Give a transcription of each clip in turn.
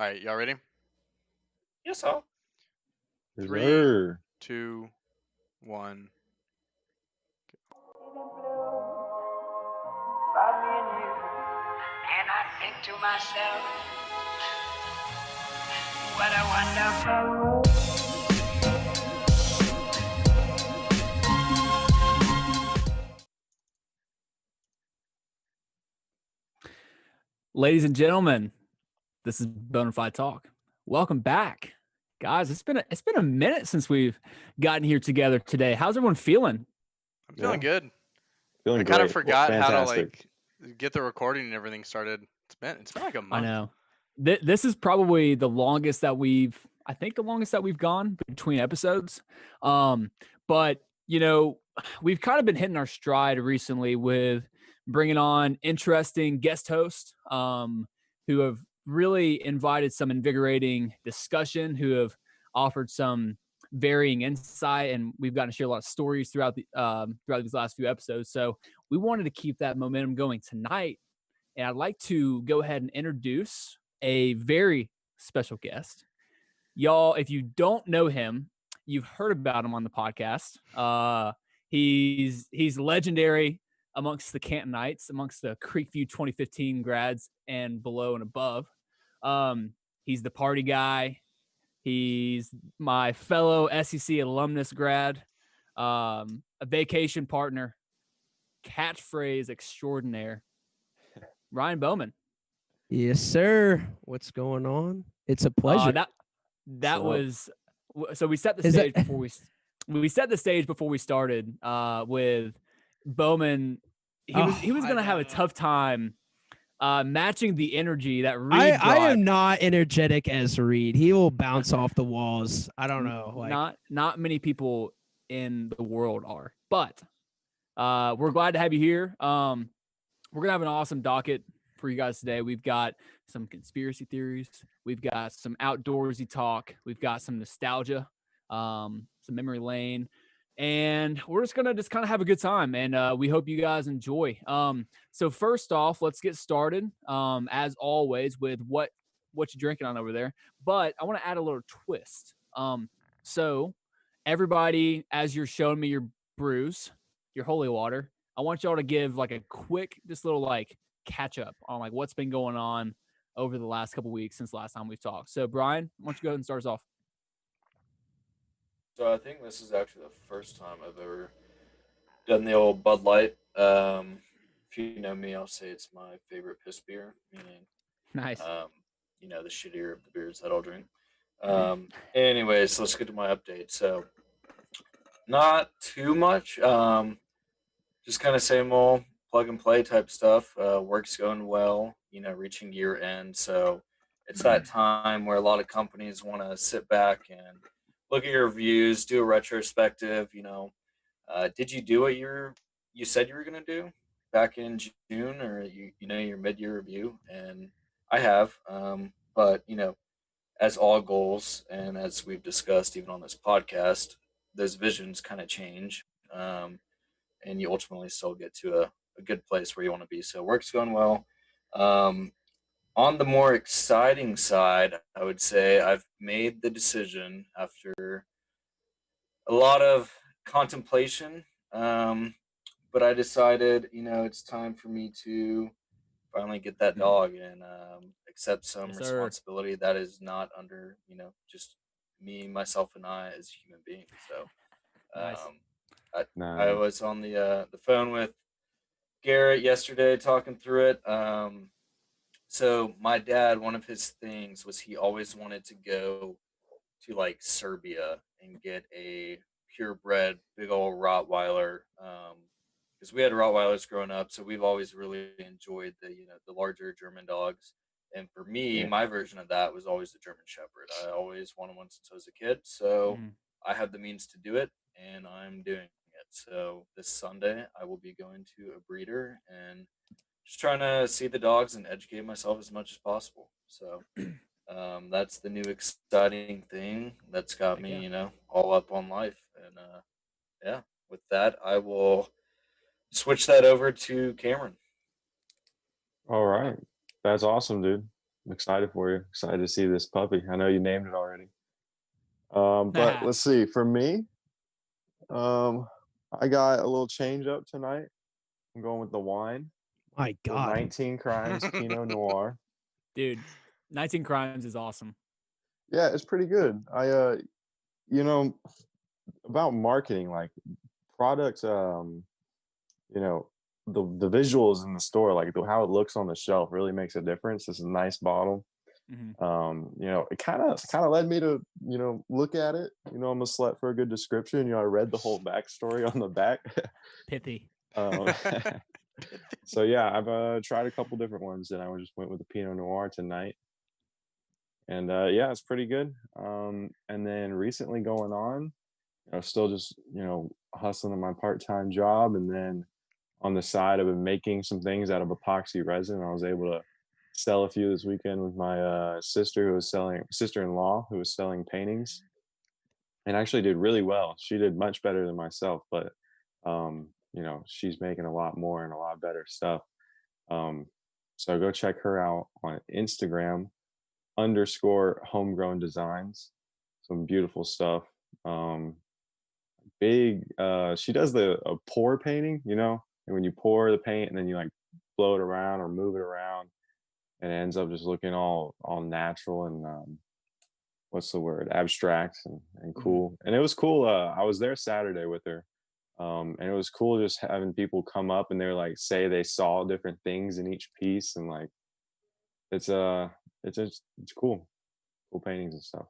All right, y'all ready? Yes, sir. Yes, Three, sir. 2, 1. About me and you. And I think to myself, what a wonderful world. Ladies and gentlemen, this is Bonafide Talk. Welcome back, guys. It's been a minute since we've gotten here together today. How's everyone feeling? I'm feeling good. Feeling I kind of great. forgot how to Fantastic. get the recording and everything started. It's been like a month. I know this is probably the longest that I think the longest that we've gone between episodes. But we've kind of been hitting our stride recently with bringing on interesting guest hosts who have really invited some invigorating discussion, who have offered some varying insight, and we've gotten to share a lot of stories throughout these last few episodes. So we wanted to keep that momentum going tonight, and I'd like to go ahead and introduce a very special guest. Y'all, if you don't know him, you've heard about him on the podcast. He's legendary amongst the Cantonites, amongst the Creekview 2015 grads and below and above. He's the party guy. He's my fellow SEC alumnus grad, a vacation partner, catchphrase extraordinaire, Ryan Bowman. Yes, sir. What's going on? It's a pleasure. That was so. We set the Is stage that- before we set the stage before we started with Bowman. He was I gonna have a know. tough time matching the energy that Reed I brought. am not energetic as Reed. He will bounce off the walls. I don't know. Not many people in the world are, but we're glad to have you here. We're gonna have an awesome docket for you guys today. We've got some conspiracy theories. We've got some outdoorsy talk. We've got some nostalgia, some memory lane, and we're just gonna kind of have a good time. And we hope you guys enjoy. So first off, let's get started. As always, with what you drinking on over there. But I want to add a little twist. So everybody, as you're showing me your brews, your holy water, I want y'all to give like a quick, just little like catch up on like what's been going on over the last couple weeks since last time we've talked. So Brian, why don't you go ahead and start us off? So I think this is actually the first time I've ever done the old Bud Light. If you know me, I'll say it's my favorite piss beer, meaning, Nice. the shittier of the beers that I'll drink. Anyways, let's get to my update. So, not too much. Just kind of same old plug and play type stuff. Work's going well. Reaching year end, so it's that time where a lot of companies want to sit back and look at your reviews, do a retrospective. Did you do what you said you were gonna do back in June, or your mid-year review? And I have, but as all goals, and as we've discussed even on this podcast, those visions kind of change, and you ultimately still get to a good place where you want to be. So work's going well. On the more exciting side, I would say I've made the decision after a lot of contemplation, but I decided, it's time for me to finally get that dog and accept some Yes, sir. responsibility that is not under, just me, myself, and I as human beings. So, Nice. I Nice. was on the phone with Garrett yesterday talking through it. So my dad, one of his things was he always wanted to go to like Serbia and get a purebred big old Rottweiler. Because we had Rottweilers growing up, so we've always really enjoyed the larger German dogs. And for me, Yeah. my version of that was always the German Shepherd. I always wanted one since I was a kid, so Mhm. I have the means to do it, and I'm doing it. So this Sunday, I will be going to a breeder and just trying to see the dogs and educate myself as much as possible. So that's the new exciting thing that's got Heck me, yeah. all up on life. And yeah, with that, I will switch that over to Cameron. All right. That's awesome, dude. I'm excited for you. Excited to see this puppy. I know you named it already. But let's see. For me, um, I got a little change up tonight. I'm going with the wine. My The God. 19 Crimes Pinot Noir. Dude, 19 Crimes is awesome. Yeah, it's pretty good. You know, about marketing, like products, you know, the visuals in the store, like how it looks on the shelf really makes a difference. This is a nice bottle. Mhm. You know, it kind of led me to, look at it. I'm a slut for a good description. I read the whole backstory on the back. Pithy. um, so yeah, I've tried a couple different ones, and I just went with the Pinot Noir tonight. And yeah, it's pretty good. And then recently going on, still just hustling on my part-time job, and then on the side, I've been making some things out of epoxy resin. I was able to sell a few this weekend with my sister-in-law who was selling paintings, and actually did really well. She did much better than myself, but she's making a lot more and a lot better stuff. Um, so go check her out on Instagram _homegrown designs. Some beautiful stuff. Um, big She does the pour painting, and when you pour the paint and then you like blow it around or move it around, and it ends up just looking all natural and what's the word, abstract and cool. And it was cool. I was there Saturday with her, and it was cool just having people come up and they're like say they saw different things in each piece, and like it's cool paintings and stuff.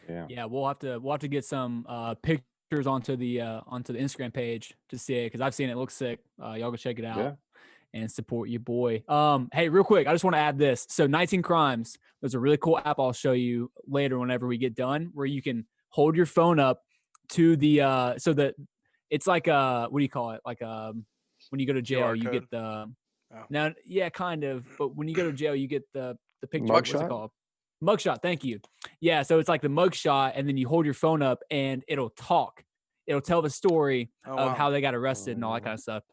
Yeah. Yeah, we'll have to get some pictures onto the Instagram page to see it because I've seen it. It looks sick. Y'all go check it out Yeah. and support your boy. Hey, real quick, I just want to add this. So 19 Crimes, there's a really cool app I'll show you later whenever we get done where you can hold your phone up to the so that it's like what do you call it? Like when you go to jail, QR you get code? the Oh. now yeah, kind of, but when you go to jail, you get the picture. What's it Mugshot? called? Mugshot. Thank you. Yeah, so it's like the mugshot, and then you hold your phone up, and it'll talk. It'll tell the story Oh, of wow. how they got arrested and all that kind of stuff.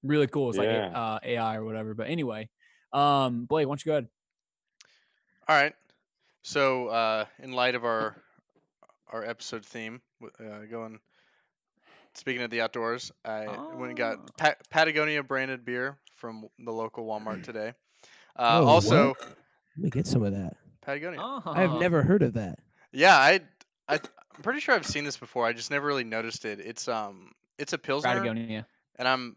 Really cool. It's Yeah. like AI or whatever. But anyway, Blake, why don't you go ahead? All right. So, in light of our episode theme, going speaking of the outdoors, I went and got Patagonia branded beer from the local Walmart today. Whoa, Also, what? Let me get some of that. Patagonia. I have never heard of that. Yeah, I'm pretty sure I've seen this before. I just never really noticed it. It's a pilsner, Patagonia. and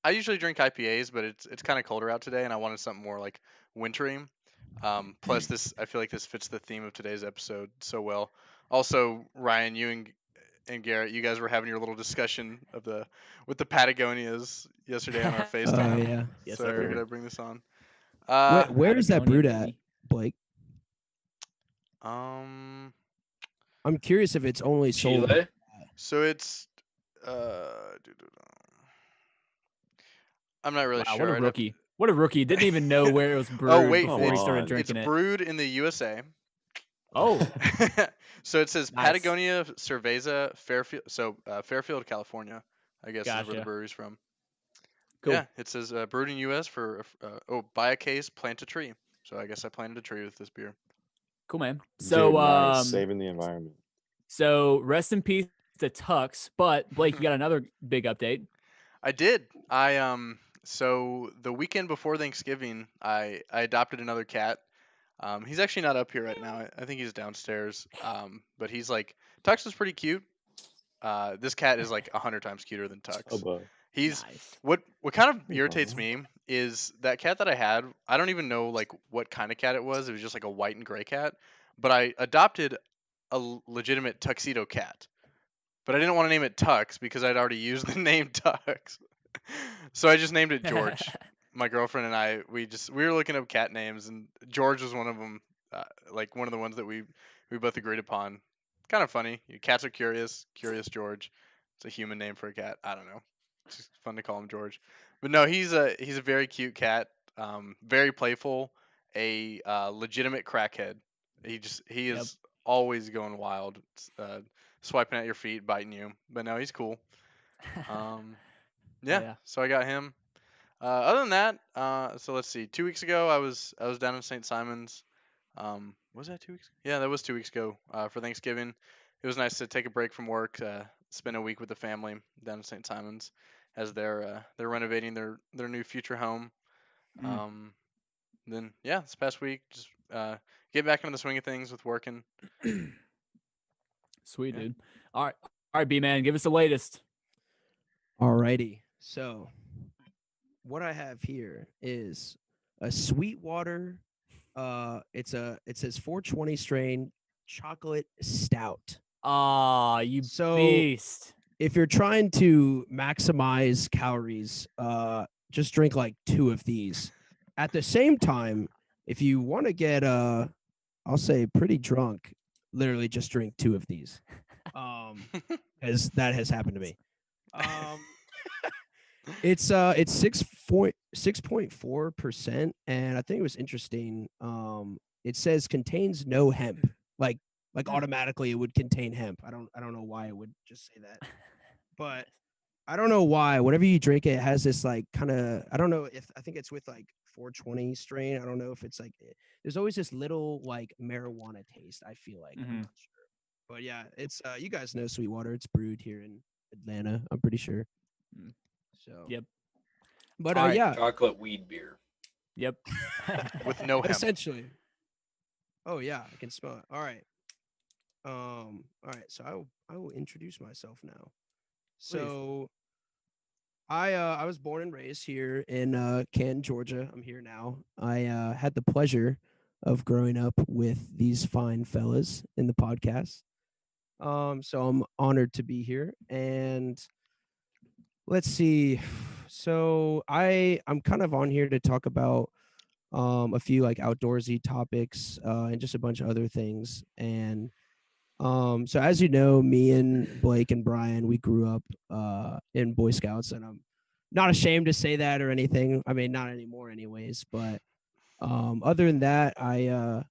I usually drink IPAs, but it's kind of colder out today, and I wanted something more like wintry. Plus, I feel like this fits the theme of today's episode so well. Also, Ryan, you and Garrett, you guys were having your little discussion with the Patagonias yesterday on our Oh FaceTime. yeah. Yes, So I figured sir. I'd bring this on. Where is that Patagonia, brewed at, baby. Blake? Um, I'm curious if it's only sold. Chile. so it's uh, I'm not really Wow, sure. what a I'd have to- rookie. What a rookie. Didn't even know where it was brewed Oh wait, before he Come started on. it's drinking it. brewed in the USA. Oh, So it says Nice. Patagonia Cerveza Fairfield. So Fairfield, California, I guess is where the Gotcha. brewery's from. cool. Yeah, it says brewed in U.S. for buy a case, plant a tree. So I guess I planted a tree with this beer. Cool, man. Dude, So, nice. Saving the environment. so rest in peace to Tux. But Blake, you got another big update. I did. So the weekend before Thanksgiving, I adopted another cat. He's actually not up here right now. I think he's downstairs. But he's like Tux is pretty cute. This cat is like 100 times cuter than Tux. Above. He's Nice. what kind of Hey, irritates Brian. me is that cat that I had. I don't even know like what kind of cat it was. It was just like a white and gray cat. But I adopted a legitimate tuxedo cat. But I didn't want to name it Tux because I'd already used the name Tux. So I just named it George. My girlfriend and I, we were looking up cat names, and George was one of them. Like one of the ones that we both agreed upon. Kind of funny. Cats are curious. Curious George. It's a human name for a cat. I don't know. It's just fun to call him George. But no, he's a very cute cat. Very playful. A legitimate crackhead. He Yep. is always going wild. Swiping at your feet, biting you. But no, he's cool. Yeah. Yeah. So I got him. Other than that, so let's see. 2 weeks ago, I was down in St. Simon's. Was that 2 weeks? Yeah, that was 2 weeks ago. For Thanksgiving, it was nice to take a break from work, spend a week with the family down in St. Simon's, as they're renovating their new future home. Mm. Then yeah, this past week just get back into the swing of things with working. Sweet, Yeah. dude. All right, B man, give us the latest. Alrighty. So what I have here is a Sweetwater. It says 420 strain chocolate stout. Ah, you So beast. if you're trying to maximize calories, just drink like 2 of these. At the same time, if you want to get I'll say pretty drunk, literally just drink 2 of these. As that has happened to me. It's 6.4%, and I think it was interesting. It says contains no hemp. Like automatically it would contain hemp. I don't know why it would just say that. But I don't know why. Whenever you drink it, it has this like kind of I don't know if I think it's with like 420 strain. I don't know if it's like there's always this little like marijuana taste, I feel like. I'm Mhm. not sure. But yeah, it's you guys know Sweetwater. It's brewed here in Atlanta, I'm pretty sure. Mm. So Yep. but All right. yeah, Chocolate weed beer. Yep. With no hemp. essentially. Oh yeah, I can smell it. All right. All right, so I will introduce myself now. So I was born and raised here in Canton, Georgia. I'm here now. I had the pleasure of growing up with these fine fellas in the podcast. So I'm honored to be here. And let's see. So I'm kind of on here to talk about a few like outdoorsy topics and just a bunch of other things. And so as you know, me and Blake and Brian, we grew up in Boy Scouts, and I'm not ashamed to say that or anything. I mean, not anymore, anyways. But other than that, I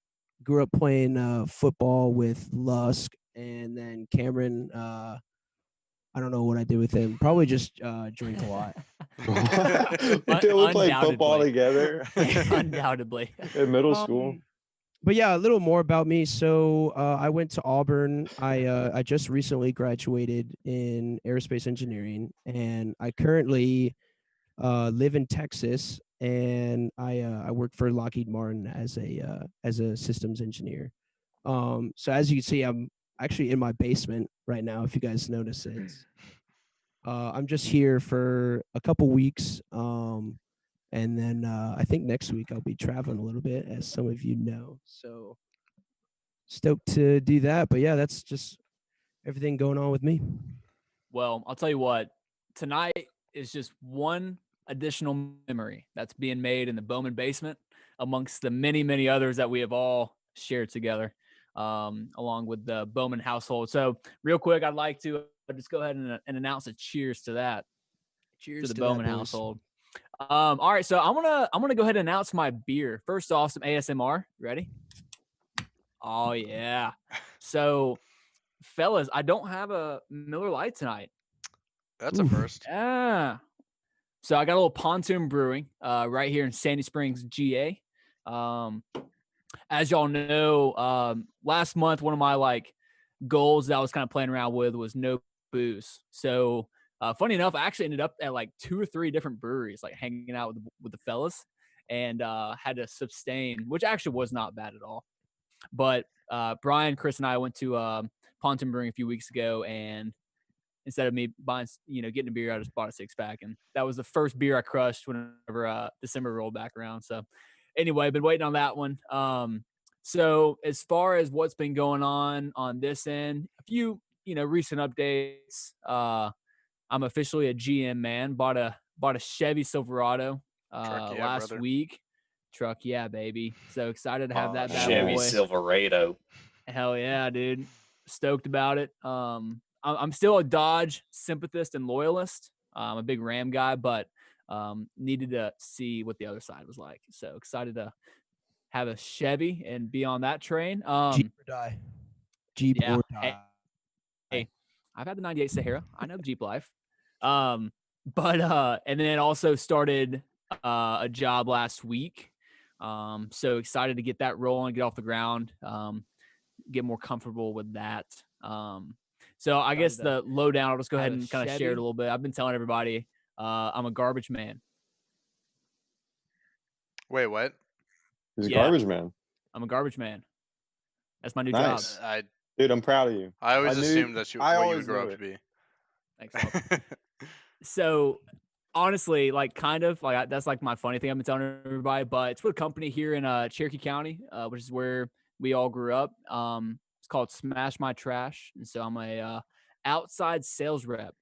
grew up playing football with Lusk, and then Cameron. I don't know what I did with him. Probably just drink a lot. Until we played football Undoubtedly. together Undoubtedly. in middle school. But yeah, a little more about me. So I went to Auburn. I just recently graduated in aerospace engineering, and I currently live in Texas, and I work for Lockheed Martin as a systems engineer. So as you can see, I'm actually in my basement right now. If you guys notice it, I'm just here for a couple weeks. And then I think next week I'll be traveling a little bit, as some of you know. So stoked to do that. But yeah, that's just everything going on with me. Well, I'll tell you what, tonight is just one additional memory that's being made in the Bowman basement amongst the many, many others that we have all shared together, along with the Bowman household. So, real quick, I'd like to just go ahead and announce a cheers to that, Cheers to the to Bowman that, boys. household. All right, so I'm gonna go ahead and announce my beer. First off, some ASMR. Ready? Oh yeah. So, fellas, I don't have a Miller Lite tonight. That's a Oof. first. Yeah. So I got a little Pontoon Brewing right here in Sandy Springs, GA. As y'all know, last month one of my like goals that I was kind of playing around with was no booze. So funny enough, I actually ended up at like 2 or 3 different breweries, like hanging out with the fellas, and had to sustain, which actually was not bad at all. But Brian, Chris, and I went to Pontoon Brewing a few weeks ago, and instead of me buying, getting a beer, I just bought a 6-pack, and that was the first beer I crushed whenever December rolled back around. So anyway, I've been waiting on that one. So as far as what's been going on this end, a few, recent updates. I'm officially a GM man. Bought a Chevy Silverado Truck, yeah, last brother. week. Truck, yeah, baby. So excited to have that bad Chevy boy. Silverado. Hell yeah, dude. Stoked about it. I'm still a Dodge sympathist and loyalist. I'm a big Ram guy, but needed to see what the other side was like. So excited to have a Chevy and be on that train. Jeep or die. Jeep Yeah. or Hey, die. I've had the 98 Sahara. I know Jeep life. But and then also started a job last week. So excited to get that rolling, get off the ground, get more comfortable with that. So I guess the lowdown, I'll just go ahead and kind of share it a little bit. I've been telling everybody I'm a garbage man. Wait, what? He's a Yeah. garbage man. I'm a garbage man. That's my new Nice. job. Dude, I'm proud of you. I always knew- assumed that's I what you always would grow knew up to it. be. Thanks, Bob. So honestly, like kind of like that's like my funny thing I've been telling everybody, but it's with a company here in Cherokee County, which is where we all grew up. It's called Smash My Trash, and so I'm a outside sales rep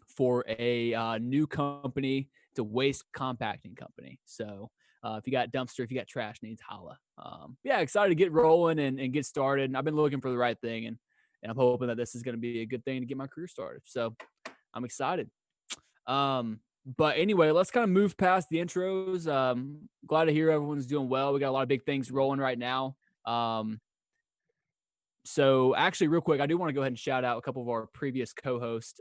for a new company. It's a waste compacting company. So if you got dumpster, if you got trash needs, holla. Yeah, excited to get rolling and get started. And I've been looking for the right thing, and I'm hoping that this is going to be a good thing to get my career started. So I'm excited. But anyway, let's kind of move past the intros. Glad to hear everyone's doing well. We got a lot of big things rolling right now. So actually, real quick, I do want to go ahead and shout out a couple of our previous co-hosts.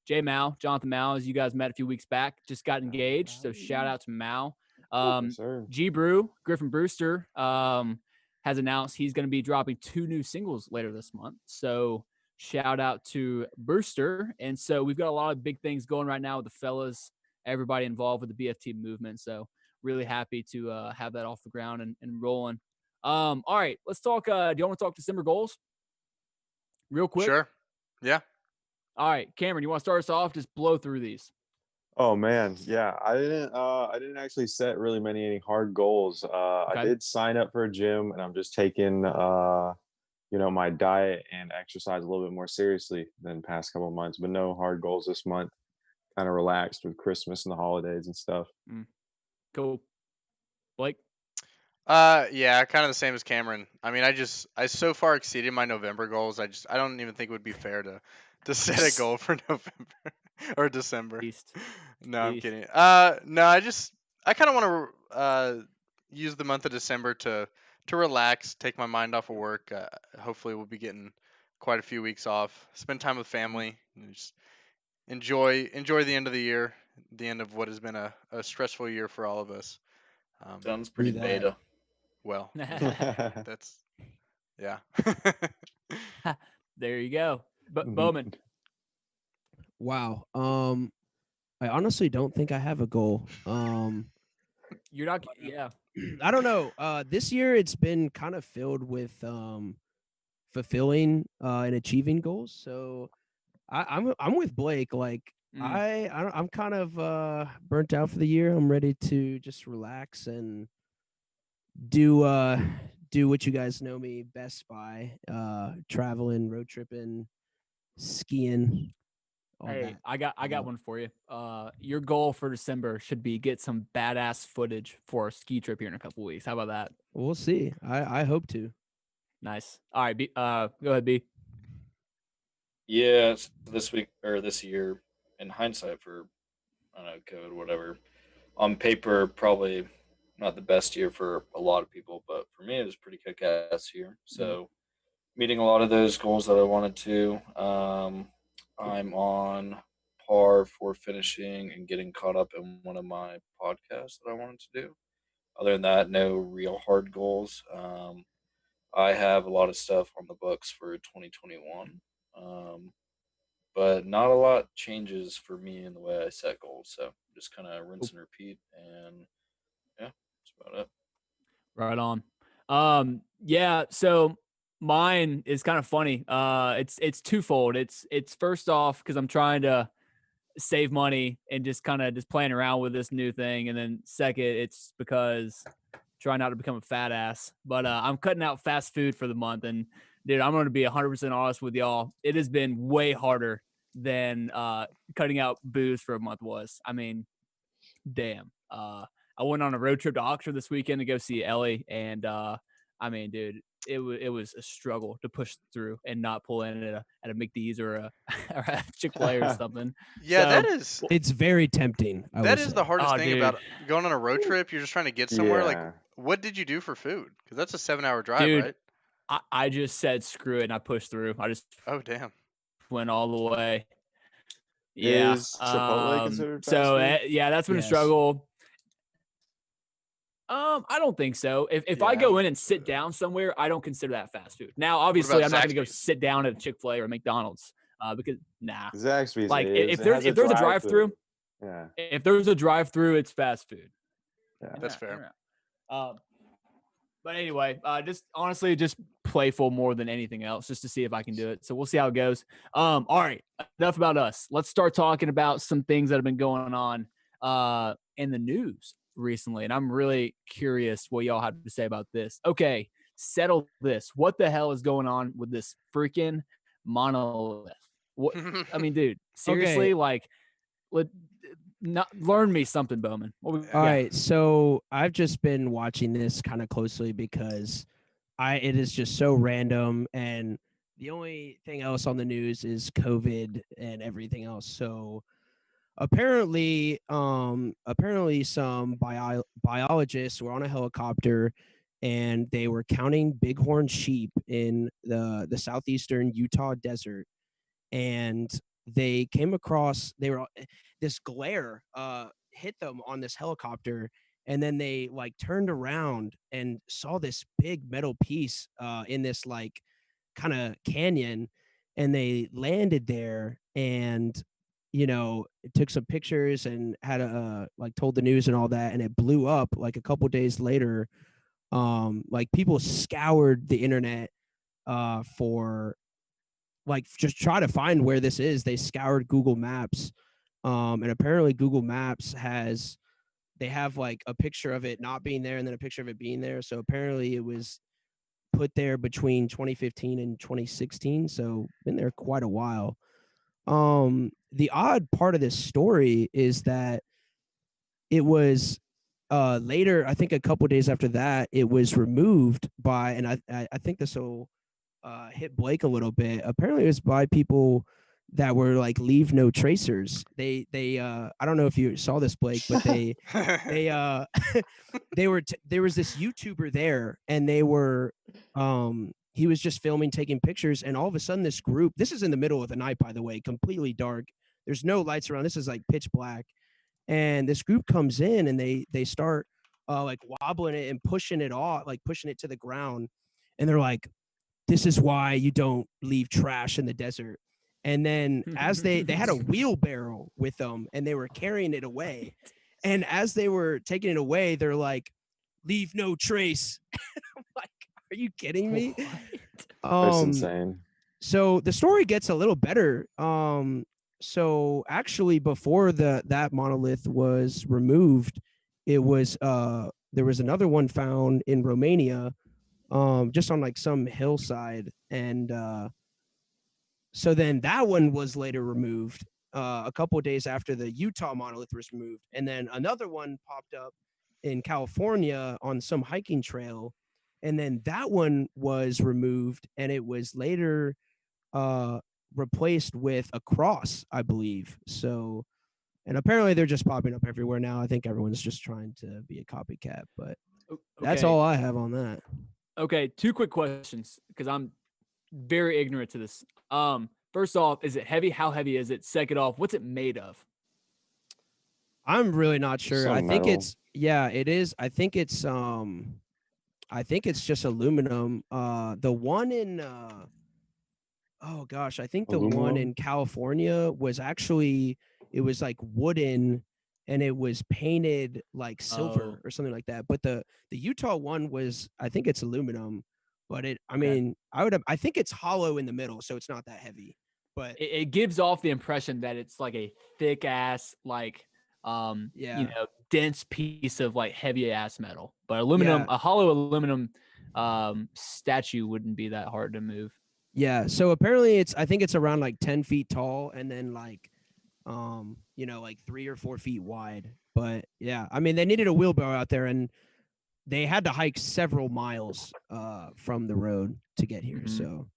Jay Mao, Jonathan Mao, as you guys met a few weeks back, just got engaged. So shout out to Mao. Yes, sir. G Brew, Griffin Brewster, has announced he's going to be dropping 2 new singles later this month. So shout out to Brewster. And so we've got a lot of big things going right now with the fellas, everybody involved with the BFT movement. So really happy to have that off the ground and rolling. All right, let's talk. Do you want to talk December goals real quick? Sure. Yeah. All right, Cameron, you want to start us off? Just blow through these. Oh man, yeah. I didn't actually set really any hard goals. Okay. I did sign up for a gym, and I'm just taking my diet and exercise a little bit more seriously than the past couple of months. But no hard goals this month. Kind of relaxed with Christmas and the holidays and stuff. Cool. Blake? Yeah, kind of the same as Cameron. I mean, I so far exceeded my November goals. I don't even think it would be fair to set a goal for November or December. East. No, I'm East. kidding. No, I kind of want to use the month of December to relax, take my mind off of work. Hopefully, we'll be getting quite a few weeks off, spend time with family, and just enjoy the end of the year, the end of what has been a stressful year for all of us. Sounds pretty that. beta. Well, that's yeah. There you go. But Bowman. Wow. I honestly don't think I have a goal. You're not. Yeah. I don't know. This year it's been kind of filled with fulfilling and achieving goals. So I'm with Blake. Like I'm kind of burnt out for the year. I'm ready to just relax and do what you guys know me best by, traveling, road tripping, skiing. Hey, I got one for you. Your goal for December should be get some badass footage for a ski trip here in a couple weeks. How about that? We'll see. I hope to. Nice. All right, B, go ahead, B. Yeah, this week or this year, in hindsight, for I don't know, COVID, whatever. On paper, probably not the best year for a lot of people, but for me, it was pretty kick-ass year. So, meeting a lot of those goals that I wanted to. I'm on par for finishing and getting caught up in one of my podcasts that I wanted to do. Other than that, no real hard goals. I have a lot of stuff on the books for 2021, but not a lot changes for me in the way I set goals. So just kind of rinse and repeat, and yeah, that's about it. Right on. Yeah, so mine is kind of funny. It's twofold. It's first off because I'm trying to save money and just kind of just playing around with this new thing, and then second, it's because try not to become a fat ass. But I'm cutting out fast food for the month, and dude, I'm going to be 100% honest with y'all. It has been way harder than cutting out booze for a month was. I mean, damn. I went on a road trip to Oxford this weekend to go see Ellie, and I mean, dude, it was a struggle to push through and not pull in at a McD's or a Chick-fil-A or something. Yeah, So, It's very tempting. that is the hardest thing dude. about going on a road trip. You're just trying to get somewhere. Like, Yeah. what did you do for food? Because that's a 7-hour drive, Dude, right? I just said screw it and I pushed through. I just Oh, damn. went all the way. Yeah. Is Chipotle considered fast So food? yeah, that's been a Yes. struggle. I don't think so. If I Yeah. go in and sit down somewhere, I don't consider that fast food. Now, obviously, about I'm not going to go Zaxby's? sit down at a Chick-fil-A or McDonald's because Zaxby's like is. It has if there's a drive-through, drive-through. Yeah. if there's a drive-through, it's fast food. Yeah. That's fair. But anyway, just honestly, just playful more than anything else, just to see if I can do it. So we'll see how it goes. All right, enough about us. Let's start talking about some things that have been going on in the news recently, and I'm really curious what y'all have to say about this. Okay, settle this. What the hell is going on with this freaking monolith? What I mean, dude, seriously, like, learn me something, Bowman. All right, so I've just been watching this kind of closely because it is just so random, and the only thing else on the news is COVID and everything else. So apparently some biologists were on a helicopter and they were counting bighorn sheep in the southeastern Utah desert, and they came across this glare hit them on this helicopter, and then they like turned around and saw this big metal piece in this like kind of canyon, and they landed there, and took some pictures and had like told the news and all that, and it blew up like a couple days later. Like people scoured the internet for like just try to find where this is. They scoured Google Maps, and apparently Google Maps they have like a picture of it not being there and then a picture of it being there. So apparently it was put there between 2015 and 2016, so been there quite a while. The odd part of this story is that it was later, I think a couple days after that, it was removed by, and I think this will hit Blake a little bit. Apparently, it was by people that were like leave no tracers. They I don't know if you saw this, Blake, but they there was this YouTuber there, and they were he was just filming, taking pictures, and all of a sudden this group, this is in the middle of the night, by the way, completely dark. There's no lights around. This is like pitch black. And this group comes in and they start like wobbling it and pushing it off, like pushing it to the ground. And they're like, this is why you don't leave trash in the desert. And then as they had a wheelbarrow with them and they were carrying it away. And as they were taking it away, they're like, leave no trace. I'm like, are you kidding me? That's insane. So the story gets a little better. So actually before that monolith was removed, it was there was another one found in Romania, just on like some hillside, and so then that one was later removed a couple of days after the Utah monolith was removed, and then another one popped up in California on some hiking trail, and then that one was removed, and it was later replaced with a cross, I believe. So, and apparently they're just popping up everywhere now. I think everyone's just trying to be a copycat, but that's all I have on that. Okay, two quick questions because I'm very ignorant to this. First off, is it heavy? How heavy is it? Second off, what's it made of? I'm really not sure. I think metal. it is. I think it's just aluminum. The one in oh gosh, I think the one Aluminum? in California was actually, it was like wooden, and it was painted like silver or something like that. But the Utah one was, I think it's aluminum, but I mean, I think it's hollow in the middle, so it's not that heavy. But it gives off the impression that it's like a thick ass, like dense piece of like heavy ass metal. But aluminum, a hollow aluminum statue wouldn't be that hard to move. Yeah, so apparently I think it's around like 10 feet tall, and then like like 3 or 4 feet wide. But yeah, I mean, they needed a wheelbarrow out there, and they had to hike several miles from the road to get here. Mm-hmm. So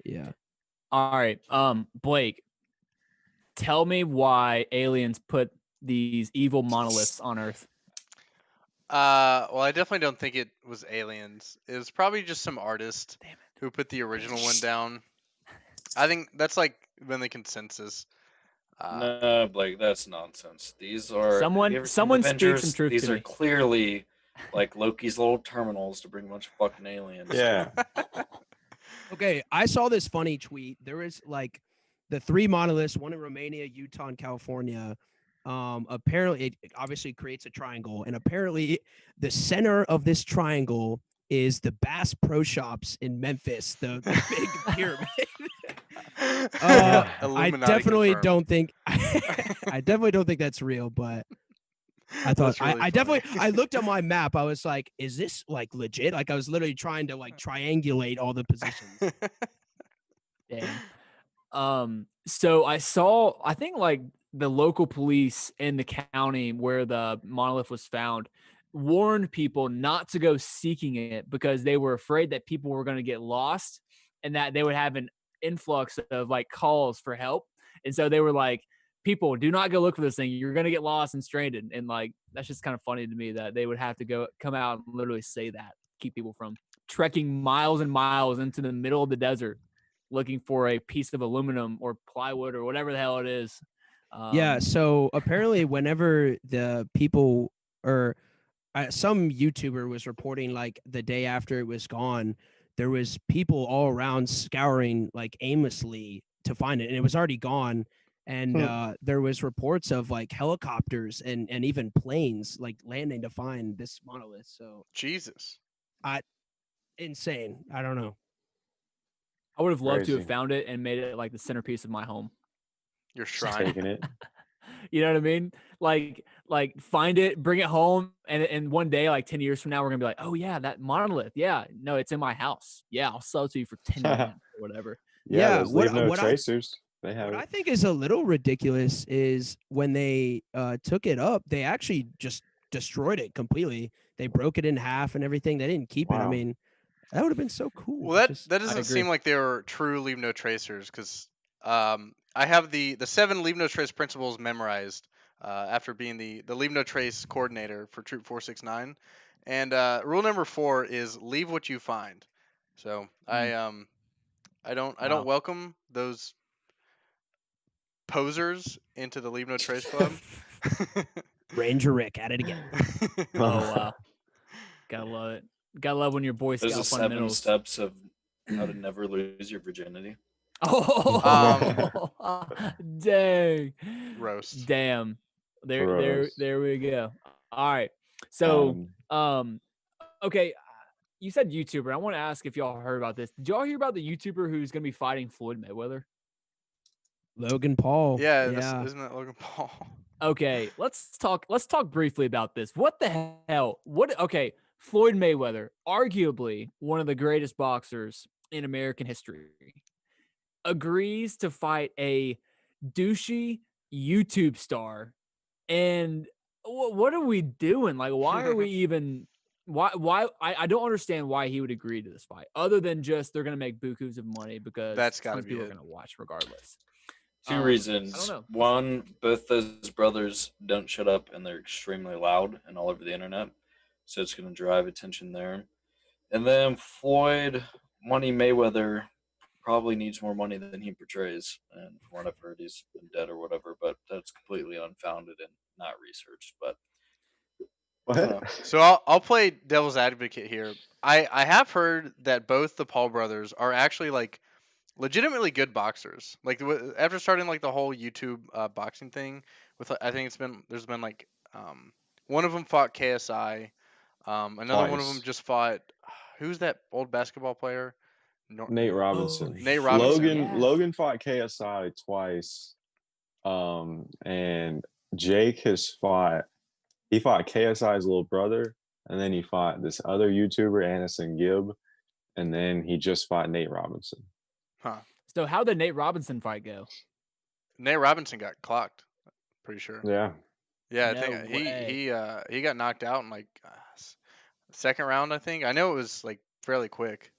yeah. All right, Blake, tell me why aliens put these evil monoliths on Earth. Well, I definitely don't think it was aliens. It was probably just some artist who put the original one down. I think that's like been the consensus. No, Blake, that's nonsense. These are someone speak some truth These to are me. clearly like Loki's little terminals to bring a bunch of fucking aliens. Yeah. Okay, I saw this funny tweet. There is like the three monoliths, one in Romania, Utah, and California. Apparently, it obviously creates a triangle, and apparently, the center of this triangle is the Bass Pro Shops in Memphis, the big pyramid. I Illuminati definitely confirmed. don't think I definitely don't think that's real, but I thought That's really I funny. definitely I looked at my map. I was like, is this like legit? Like I was literally trying to like triangulate all the positions. Damn. So I think like the local police in the county where the monolith was found warned people not to go seeking it because they were afraid that people were going to get lost and that they would have an influx of like calls for help. And so they were like, people, do not go look for this thing. You're going to get lost and stranded. And like, that's just kind of funny to me that they would have to come out and literally say that, keep people from trekking miles and miles into the middle of the desert looking for a piece of aluminum or plywood or whatever the hell it is. Yeah, so apparently whenever the people or some YouTuber was reporting like the day after it was gone, there was people all around scouring like aimlessly to find it, and it was already gone. And there was reports of like helicopters and even planes like landing to find this monolith. So Jesus. insane. I don't know. I would have loved to have Crazy. found it and made it like the centerpiece of my home. Your Just shrine. taking it. You know what I mean? Like find it, bring it home, and one day, like 10 years from now, we're gonna be like, oh yeah, that monolith. Yeah, no, it's in my house. Yeah, I'll sell it to you for 10 grand or whatever. Yeah, Yeah, those leave no what I tracers. They have what I it. think is a little ridiculous is when they took it up, they actually just destroyed it completely. They broke it in half and everything. They didn't keep it. I Wow. mean, that would have been so cool. Well, that Just that I doesn't agree. seem like they were true leave no tracers because I have the 7 leave no trace principles memorized after being the leave no trace coordinator for Troop 469, and rule number 4 is leave what you find. So I don't Wow. welcome those posers into the leave no trace club. Ranger Rick at it again. Oh wow, gotta love it. Gotta love when your Boy There's the Scout 7 fundamentals. steps of how to never lose your virginity. Oh, dang, Roast. damn. Gross. There we go. All right. So, Um, okay. You said YouTuber. I want to ask if y'all heard about this. Did y'all hear about the YouTuber who's gonna be fighting Floyd Mayweather? Logan Paul. Yeah, Yeah. isn't that Logan Paul? Okay, let's talk. Let's talk briefly about this. What the hell? What? Okay, Floyd Mayweather, arguably one of the greatest boxers in American history, agrees to fight a douchey YouTube star. And what are we doing? Like, why are we even? Why? I don't understand why he would agree to this fight, other than just they're gonna make bukus of money because That's gotta tons of be people are it. gonna watch regardless. Two I don't reasons. know. One, both those brothers don't shut up and they're extremely loud and all over the internet. So it's going to drive attention there. And then Floyd, Money Mayweather, probably needs more money than he portrays. And from what I've heard, he's in debt or whatever, but that's completely unfounded and not researched. But I don't know. what? So I'll play devil's advocate here. I have heard that both the Paul brothers are actually like legitimately good boxers. Like after starting like the whole YouTube boxing thing with I think there's been like one of them fought KSI, another one of them Twice. just fought who's that old basketball player? Nate Oh, Robinson. Nate Robinson. yeah. Logan fought KSI twice. And Jake he fought KSI's little brother, and then he fought this other YouTuber, Anderson Gibb, and then he just fought Nate Robinson. Huh. So how did Nate Robinson fight go? Nate Robinson got clocked. Pretty sure. Yeah. Yeah, I No think way. he got knocked out in like second round. I think I know it was like fairly quick.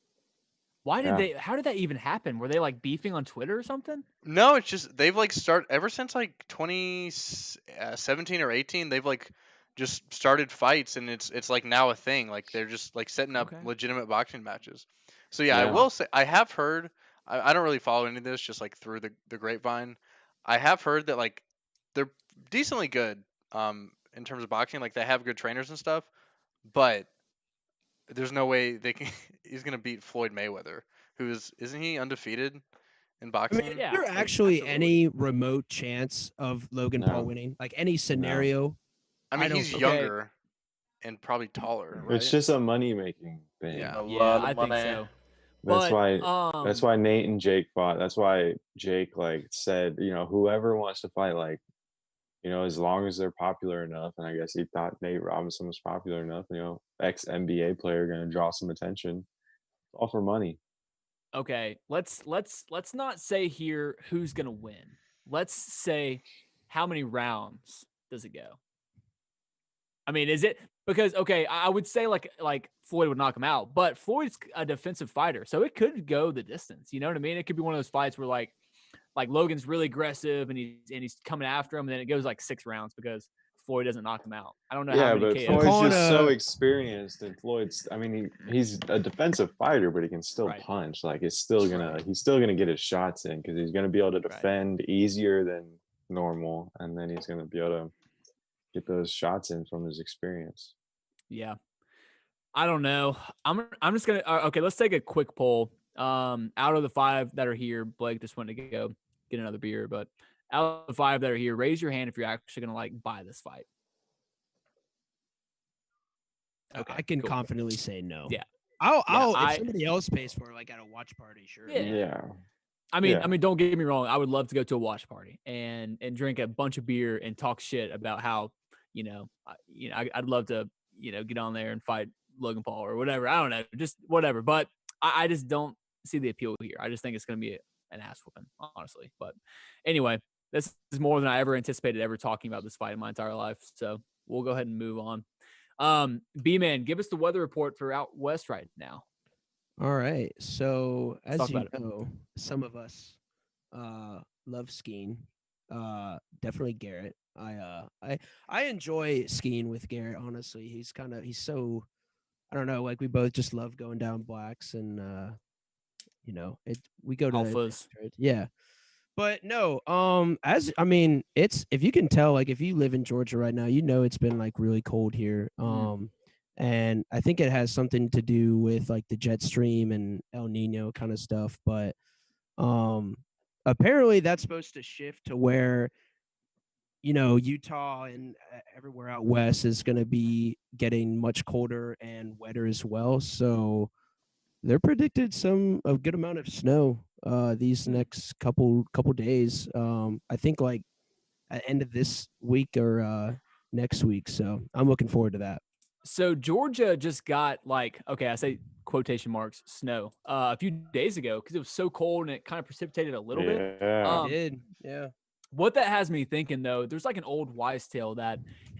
Why did Yeah. they? How did that even happen? Were they like beefing on Twitter or something? No, it's just they've like ever since like 2017 or 18. They've like just started fights, and it's like now a thing. Like they're just like setting up Okay. legitimate boxing matches. So yeah, I Yeah. will say I have heard. I don't really follow any of this, just like through the grapevine. I have heard that like they're decently good in terms of boxing. Like they have good trainers and stuff. but there's no way they can. He's gonna beat Floyd Mayweather, isn't he undefeated in I boxing? mean, is Yeah, there Like, actually absolutely. any remote chance of Logan Paul No. winning? Like any scenario? I mean, I don't he's think Okay. younger and probably taller, It's right? just a money making thing. Yeah. A Yeah, lot I of think money. so. That's But why that's why Nate and Jake fought. That's why Jake like said, whoever wants to fight, like, as long as they're popular enough. And I guess he thought Nate Robinson was popular enough, ex NBA player gonna draw some attention. All for money. okay, let's not say here who's gonna win. Let's say how many rounds does it go? I mean, is it because okay, I would say like Floyd would knock him out, but Floyd's a defensive fighter, so it could go the distance. You know what I mean? It could be one of those fights where like Logan's really aggressive and he's coming after him, and then it goes like 6 rounds because Floyd doesn't knock him out. I don't know how Yeah, many but KOs. I'm Floyd's calling just so a- experienced, and I mean, he's a defensive fighter, but he can still Right. punch. Like, he's still gonna get his shots in because he's gonna be able to Right. defend easier than normal, and then he's gonna be able to get those shots in from his experience. Yeah. I don't know. I'm just gonna okay. Let's take a quick poll. Out of the 5 that are here, Blake just went to go get another beer. But out of the 5 that are here, raise your hand if you're actually gonna like buy this fight. Okay, I can cool. confidently say no. Yeah. I'll I- if somebody else pays for it, like at a watch party, sure. Yeah. Yeah. I mean, Yeah. don't get me wrong. I would love to go to a watch party and drink a bunch of beer and talk shit about how I'd love to get on there and fight Logan Paul or whatever. I don't know, just whatever. But I just don't see the appeal here. I just think it's going to be an ass whooping, honestly. But anyway, this is more than I ever anticipated ever talking about this fight in my entire life. So we'll go ahead and move on. B-Man, give us the weather report for out west right now. All right. So Let's as talk you about it. know, some of us love skiing. Definitely Garrett. I enjoy skiing with Garrett, honestly. He's so I don't know, like we both just love going down blacks and we go to Alphas. yeah. But no, as I mean, it's if you can tell, like if you live in Georgia right now, it's been like really cold here. And I think it has something to do with like the jet stream and El Nino kind of stuff. But apparently that's supposed to shift to where Utah and everywhere out west is going to be getting much colder and wetter as well. So they're predicted a good amount of snow these next couple days. I think like at the end of this week or next week. So I'm looking forward to that. So Georgia just got I say quotation marks snow a few days ago because it was so cold and it kind of precipitated a little bit. Yeah. It did, yeah. What that has me thinking though, there's like an old wise tale that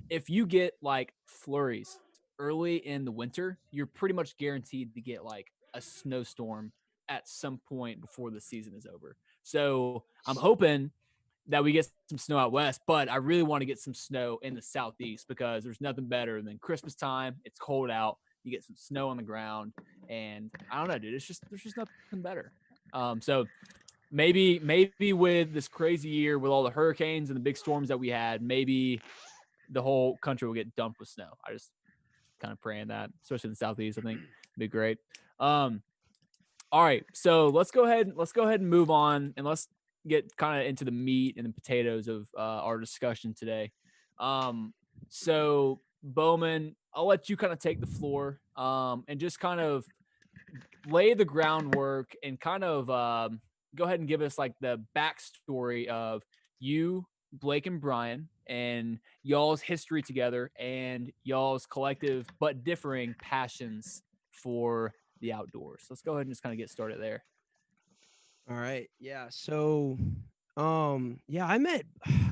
if you get like flurries early in the winter, you're pretty much guaranteed to get like a snowstorm at some point before the season is over. So I'm hoping that we get some snow out west, but I really want to get some snow in the southeast because there's nothing better than Christmas time. It's cold out. You get some snow on the ground, and I don't know, dude. There's just nothing better. So maybe with this crazy year with all the hurricanes and the big storms that we had, maybe the whole country will get dumped with snow. I just kind of praying that, especially in the southeast. I think it'd be great. All right, so let's go ahead and move on, and let's get kind of into the meat and the potatoes of our discussion today. So Bowman, I'll let you kind of take the floor and just kind of lay the groundwork and kind of go ahead and give us like the backstory of you, Blake and Brian, and y'all's history together and y'all's collective but differing passions for the outdoors. Let's go ahead and just kind of get started there. All right. Yeah. So, yeah, I met,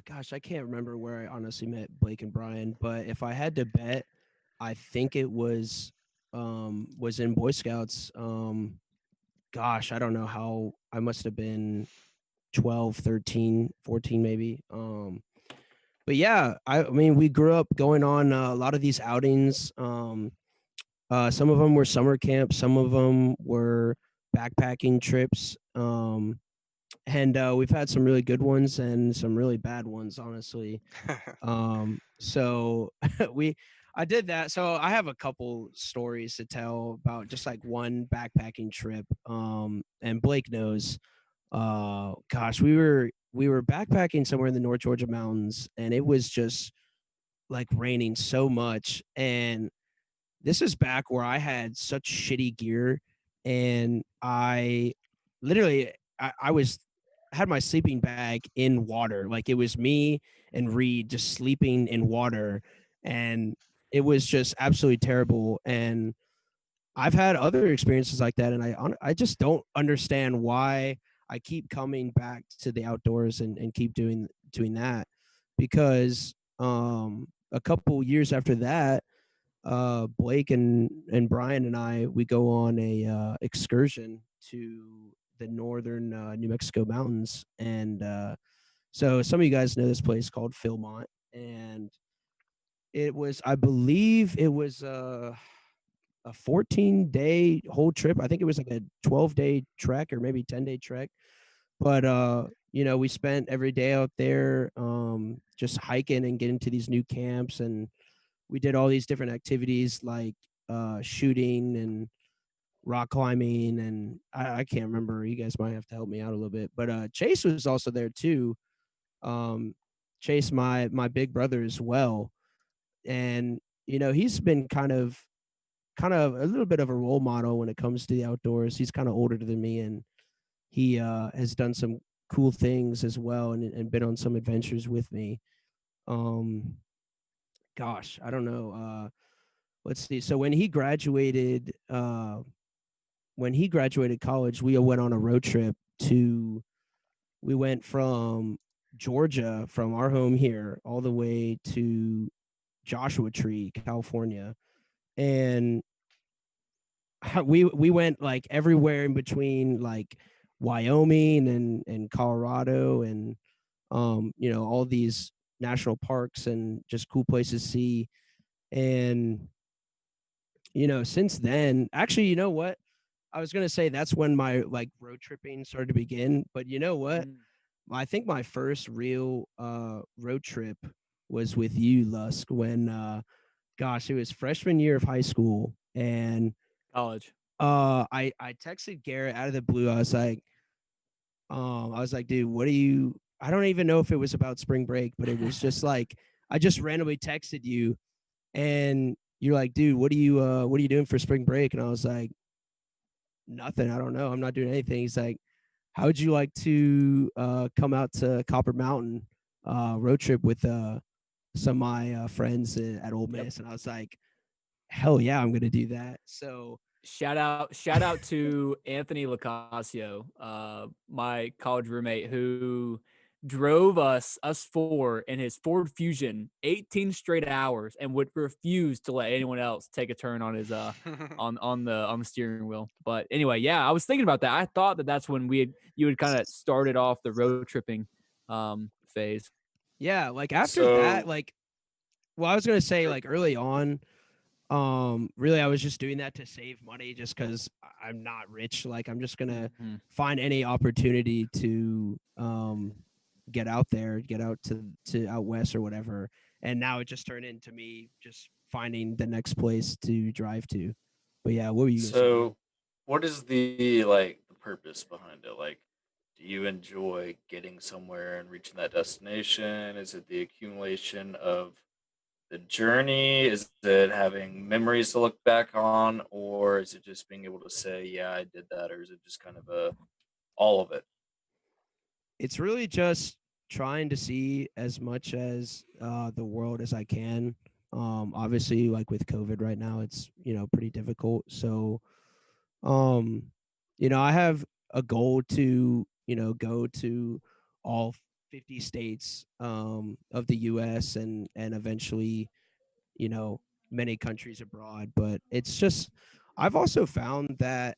gosh, I can't remember where I honestly met Blake and Brian, but if I had to bet, I think it was in Boy Scouts. Gosh, I don't know how I must have been 12, 13, 14 maybe. But yeah, I mean, we grew up going on a lot of these outings. Some of them were summer camps, some of them were backpacking trips. And we've had some really good ones and some really bad ones, honestly. So we, I did that. So I have a couple stories to tell about just like one backpacking trip. And Blake knows. Gosh, we were backpacking somewhere in the North Georgia mountains, and it was just like raining so much. And this is back where I had such shitty gear, and I literally I was had my sleeping bag in water. Like it was me and Reed just sleeping in water, and it was just absolutely terrible. And I've had other experiences like that, and I just don't understand why I keep coming back to the outdoors and keep doing that, because a couple years after that, Blake and Brian and I, we go on a excursion to the northern New Mexico mountains. And so some of you guys know this place called Philmont, and it was, I believe it was a 14-day whole trip. I think it was like a 12-day trek or maybe 10-day trek. But we spent every day out there, just hiking and getting to these new camps, and we did all these different activities like shooting and rock climbing, and I can't remember. You guys might have to help me out a little bit. But Chase was also there too. Um, Chase, my big brother as well, and he's been kind of a little bit of a role model when it comes to the outdoors. He's kind of older than me, and he has done some cool things as well, and been on some adventures with me. Um, Gosh, I don't know. Let's see. So when he graduated college, we went on a road trip to. We went from Georgia, from our home here, all the way to Joshua Tree, California, and we went like everywhere in between, like Wyoming and Colorado, and all these national parks and just cool places to see. And since then, actually, you know what? I was gonna say that's when my like road tripping started to begin, but you know what? Mm, I think my first real road trip was with you, Lusk, when gosh, it was freshman year of high school. And college. I texted Garrett out of the blue. I was like, dude, what do you, I don't even know if it was about spring break, but it was just like I just randomly texted you, and you're like, dude, what are you doing for spring break? And I was like, nothing. I don't know. I'm not doing anything. He's like, how would you like to come out to Copper Mountain road trip with some of my friends at Old Yep. Miss? And I was like, hell yeah, I'm gonna do that. So Shout out to Anthony Lacasio, my college roommate, who drove us four in his Ford Fusion 18 straight hours and would refuse to let anyone else take a turn on his on the steering wheel. But anyway, yeah, I was thinking about that. I thought that that's when you had kind of started off the road tripping phase. yeah, like after that, So, like, well, I was gonna say er, like early on, really I was just doing that to save money, just because I'm not rich. Like I'm just gonna Mhm. find any opportunity to get out there, get out to out west or whatever. And now it just turned into me just finding the next place to drive to. But yeah, what were you gonna say, man? so what is the purpose behind it? Like, do you enjoy getting somewhere and reaching that destination? Is it the accumulation of the journey? Is it having memories to look back on, or is it just being able to say, "Yeah, I did that," or is it just kind of a all of it? It's really just trying to see as much as the world as I can. Obviously, like with COVID right now, it's pretty difficult. So, um, I have a goal to go to all 50 states of the U.S. and eventually many countries abroad. But it's just I've also found that,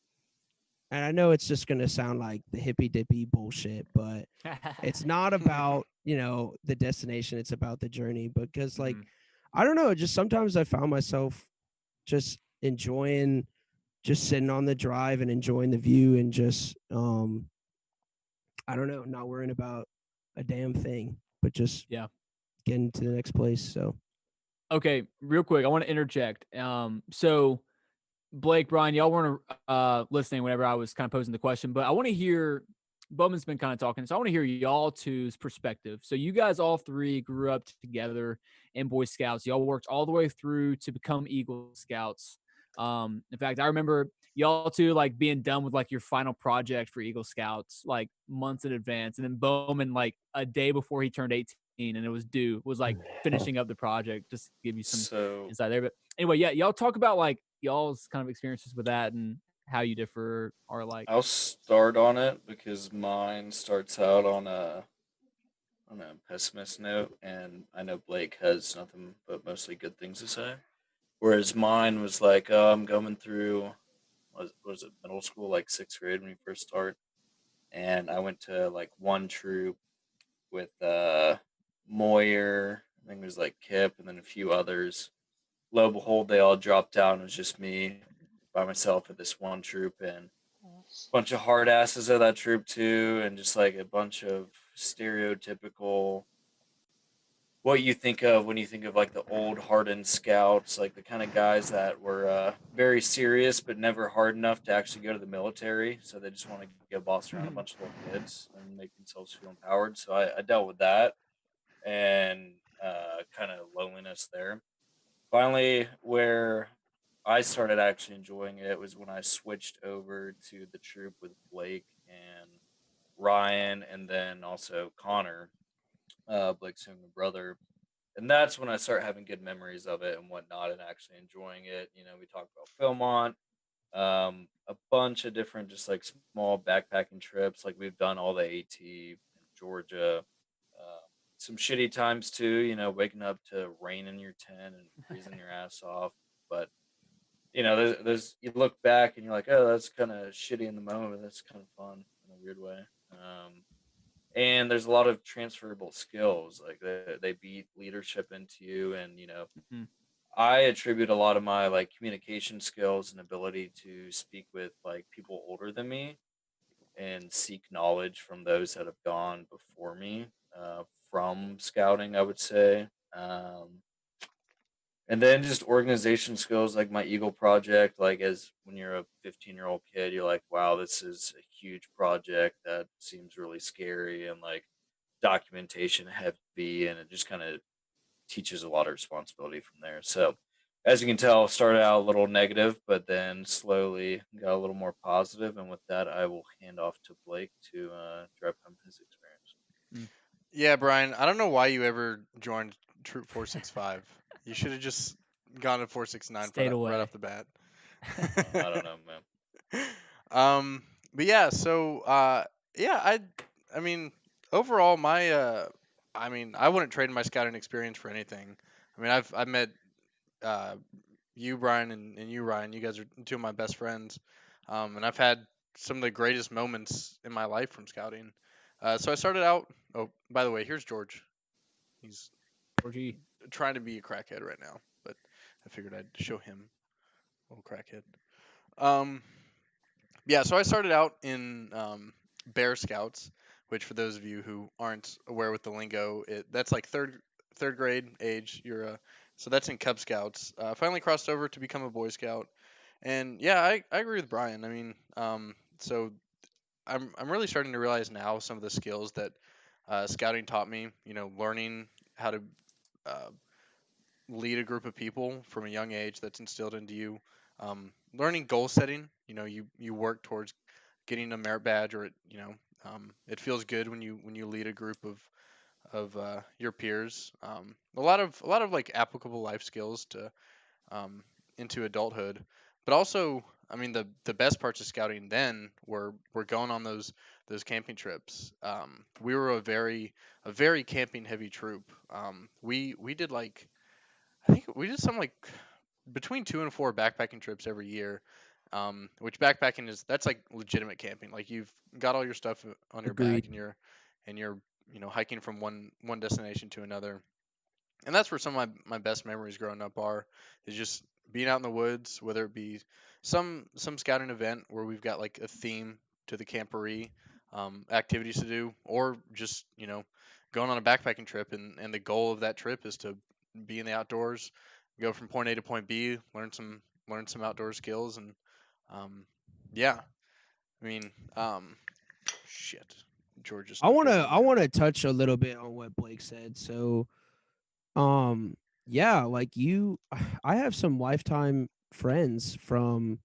and I know it's just gonna sound like the hippy dippy bullshit, but it's not about the destination, it's about the journey. Because like Mhm. I don't know, just sometimes I found myself just enjoying, just sitting on the drive and enjoying the view, and just I don't know, not worrying about a damn thing, but just Yeah. getting to the next place. So Okay, real quick, I want to interject. So Blake, Brian, y'all weren't listening whenever I was kind of posing the question, but I want to hear. Bowman's been kind of talking, so I want to hear y'all two's perspective. So you guys all three grew up together in Boy Scouts. Y'all worked all the way through to become Eagle Scouts. In fact, I remember y'all two like being done with like your final project for Eagle Scouts like months in advance, and then Bowman like a day before he turned 18 and it was due was like finishing up the project. Just to give you some So insight there, but anyway, yeah, y'all talk about like y'all's kind of experiences with that and how you differ or like. I'll start on it because mine starts out on a pessimist note, and I know Blake has nothing but mostly good things to say. Whereas mine was like, I'm going through was it middle school, like sixth grade when we first start, and I went to like one troop with Moyer, I think it was like Kip, and then a few others. Lo and behold, they all dropped out. It was just me by myself at this one troop, and a bunch of hard asses of that troop too, and just like a bunch of stereotypical what you think of when you think of like the old hardened scouts, like the kind of guys that were very serious but never hard enough to actually go to the military. So they just want to go boss around a bunch of little kids and make themselves feel empowered. So I dealt with that and kind of loneliness there. Finally, where I started actually enjoying it was when I switched over to the troop with Blake and Ryan, and then also Connor, Blake's younger brother, and that's when I start having good memories of it and whatnot, and actually enjoying it. You know, we talked about Philmont, a bunch of different just like small backpacking trips. Like we've done all the AT in Georgia. Some shitty times too. You know, waking up to rain in your tent and freezing your ass off. But you know, there's you look back and you're like, oh, that's kind of shitty in the moment, but that's kind of fun in a weird way. And there's a lot of transferable skills, like they beat leadership into you, and you know, Mhm. I attribute a lot of my like communication skills and ability to speak with like people older than me and seek knowledge from those that have gone before me, from scouting, I would say. And then just organization skills, like my Eagle project, like as when you're a 15-year-old kid, you're like, wow, this is a huge project that seems really scary and like documentation heavy, and it just kind of teaches a lot of responsibility from there. So, as you can tell, started out a little negative, but then slowly got a little more positive. And with that, I will hand off to Blake to drive home his experience. Mm. Yeah, Brian, I don't know why you ever joined Troop 465. You should have just gone to 469 Stayed right away. off the bat. I don't know, man. um, but yeah, so yeah, I mean, overall, I mean, I wouldn't trade my scouting experience for anything. I mean, I've met uh, you, Brian, and you, Ryan. You guys are two of my best friends, and I've had some of the greatest moments in my life from scouting. So I started out. Oh, by the way, here's George. He's Georgie. trying to be a crackhead right now, but I figured I'd show him a little crackhead. Um, yeah, so I started out in Bear Scouts, which for those of you who aren't aware with the lingo, that's like third grade age. So that's in Cub Scouts. Finally crossed over to become a Boy Scout, and yeah, I agree with Brian. I mean, so I'm really starting to realize now some of the skills that scouting taught me. You know, learning how to uh, lead a group of people from a young age, that's instilled into you. Learning goal setting. You know, you work towards getting a merit badge, or it feels good when you lead a group of your peers. A lot of like applicable life skills to um, into adulthood, but also, I mean, the best parts of scouting then were going on those camping trips. We were a very camping heavy troop. We did like, I think we did some like between 2 and 4 backpacking trips every year. Which backpacking that's like legitimate camping. Like you've got all your stuff on your back, Agreed. and you're hiking from one destination to another. And that's where some of my best memories growing up are, is just being out in the woods, whether it be some scouting event where we've got like a theme to the camporee, activities to do, or just going on a backpacking trip, and the goal of that trip is to be in the outdoors, go from point A to point B, learn some outdoor skills, and yeah, I mean, shit, George just I knocked wanna over I my. wanna touch a little bit on what Blake said. So, um, yeah, like you, I have some lifetime friends from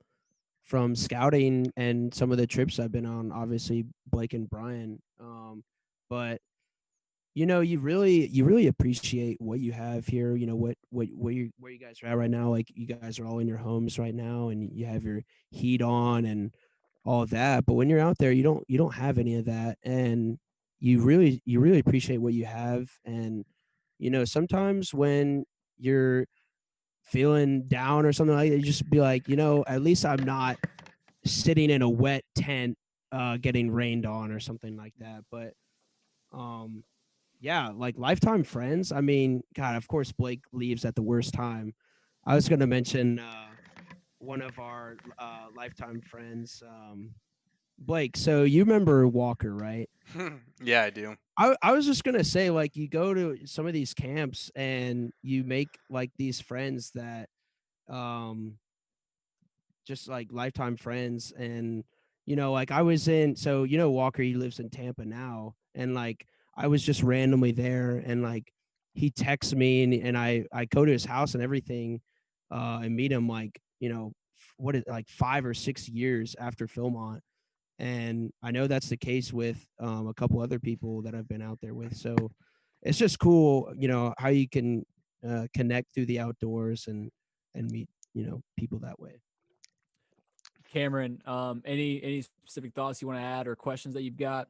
scouting and some of the trips I've been on. Obviously, Blake and Brian. But you really appreciate what you have here. What where you guys are at right now. Like you guys are all in your homes right now, and you have your heat on and all of that. But when you're out there, you don't have any of that, and you really appreciate what you have. And sometimes when you're feeling down or something like that, you just be like, at least I'm not sitting in a wet tent getting rained on or something like that. But um yeah, like lifetime friends. I mean, God, of course Blake leaves at the worst time. I was gonna mention one of our lifetime friends, Blake. So you remember Walker, right? Yeah, I do. I was just gonna say, like, you go to some of these camps and you make like these friends that um just like lifetime friends. And like I was in, so Walker, he lives in Tampa now, and like I was just randomly there, and like he texts me, and I go to his house and everything, and meet him, like what is like 5 or 6 years after Philmont. And I know that's the case with a couple other people that I've been out there with. So it's just cool, how you can connect through the outdoors and meet people that way. Cameron, any specific thoughts you want to add or questions that you've got?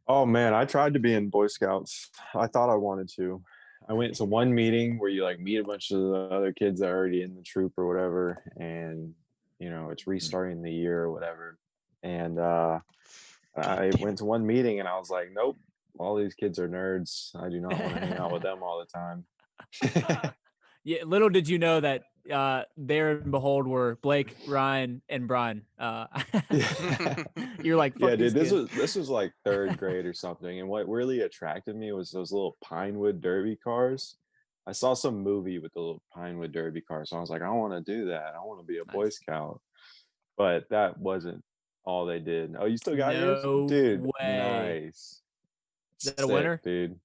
Oh man, I tried to be in Boy Scouts. I thought I wanted to. I went to one meeting where you like meet a bunch of the other kids that are already in the troop or whatever, and it's restarting the year or whatever. And I Damn went to one meeting and I was like, nope, all these kids are nerds. I do not want to hang out with them all the time. Yeah, little did you know that there and behold were Blake, Ryan, and Brian. Yeah. You're like, fuck Yeah, these dude, this kids. was this was like third grade or something. And what really attracted me was those little Pinewood Derby cars. I saw some movie with the little Pinewood Derby cars. So I was like, I want to do that. I want to be a Boy Nice. Scout. But that wasn't all they did. Oh, you still got yours? No Dude, way. nice. Is that a Sick, winner? dude.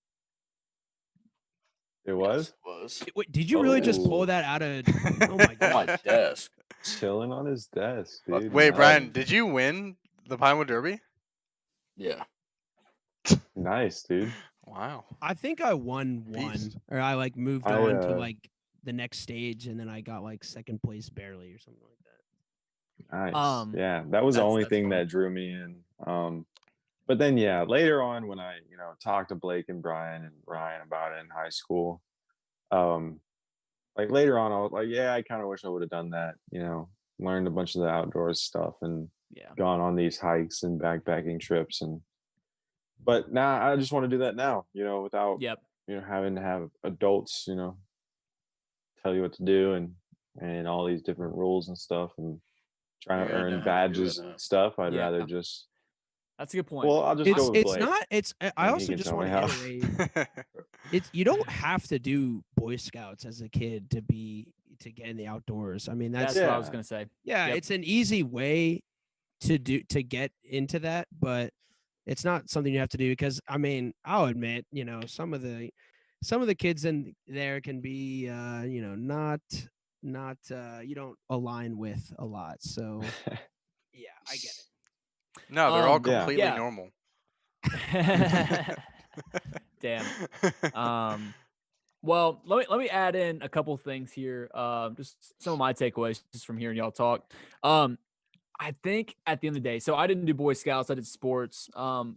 It Yes, was? it was. Wait, did you really just pull Oh, that out of? Oh my On my gosh! desk. chilling on his desk, Fucking dude. Wait, Brian, Nice. legend. did you win the Pinewood Derby? Yeah. Nice, dude. Wow, I think I won one, beast. or I like moved I on to like the next stage, and then I got like second place barely or something like that. Nice. Yeah, that was the only That's thing fun. that drew me in. But then yeah, later on when I, talked to Blake and Brian and Ryan about it in high school, um, like later on I was like, yeah, I kind of wish I would have done that, learned a bunch of the outdoors stuff and Yeah. gone on these hikes and backpacking trips and but now I just want to do that now, without, Yep. having to have adults, tell you what to do and all these different rules and stuff and trying to Yeah, I know earn how to do it badges and now. stuff. I'd Yeah. rather just That's a good point. well, I'll just It's go with it's Blake not it's I and he also can just tell me want to how. iterate. It's you don't have to do Boy Scouts as a kid to get in the outdoors. I mean, That's that's what I was Yeah. gonna say. yeah, Yep. it's an easy way to get into that, but it's not something you have to do because I mean, I'll admit, some of the kids in there can be not you don't align with a lot. So yeah, I get No, they're all Yeah. completely Yeah. normal. Damn. Well, let me add in a couple things here. Just some of my takeaways just from hearing y'all talk. I think at the end of the day, so I didn't do Boy Scouts, I did sports. And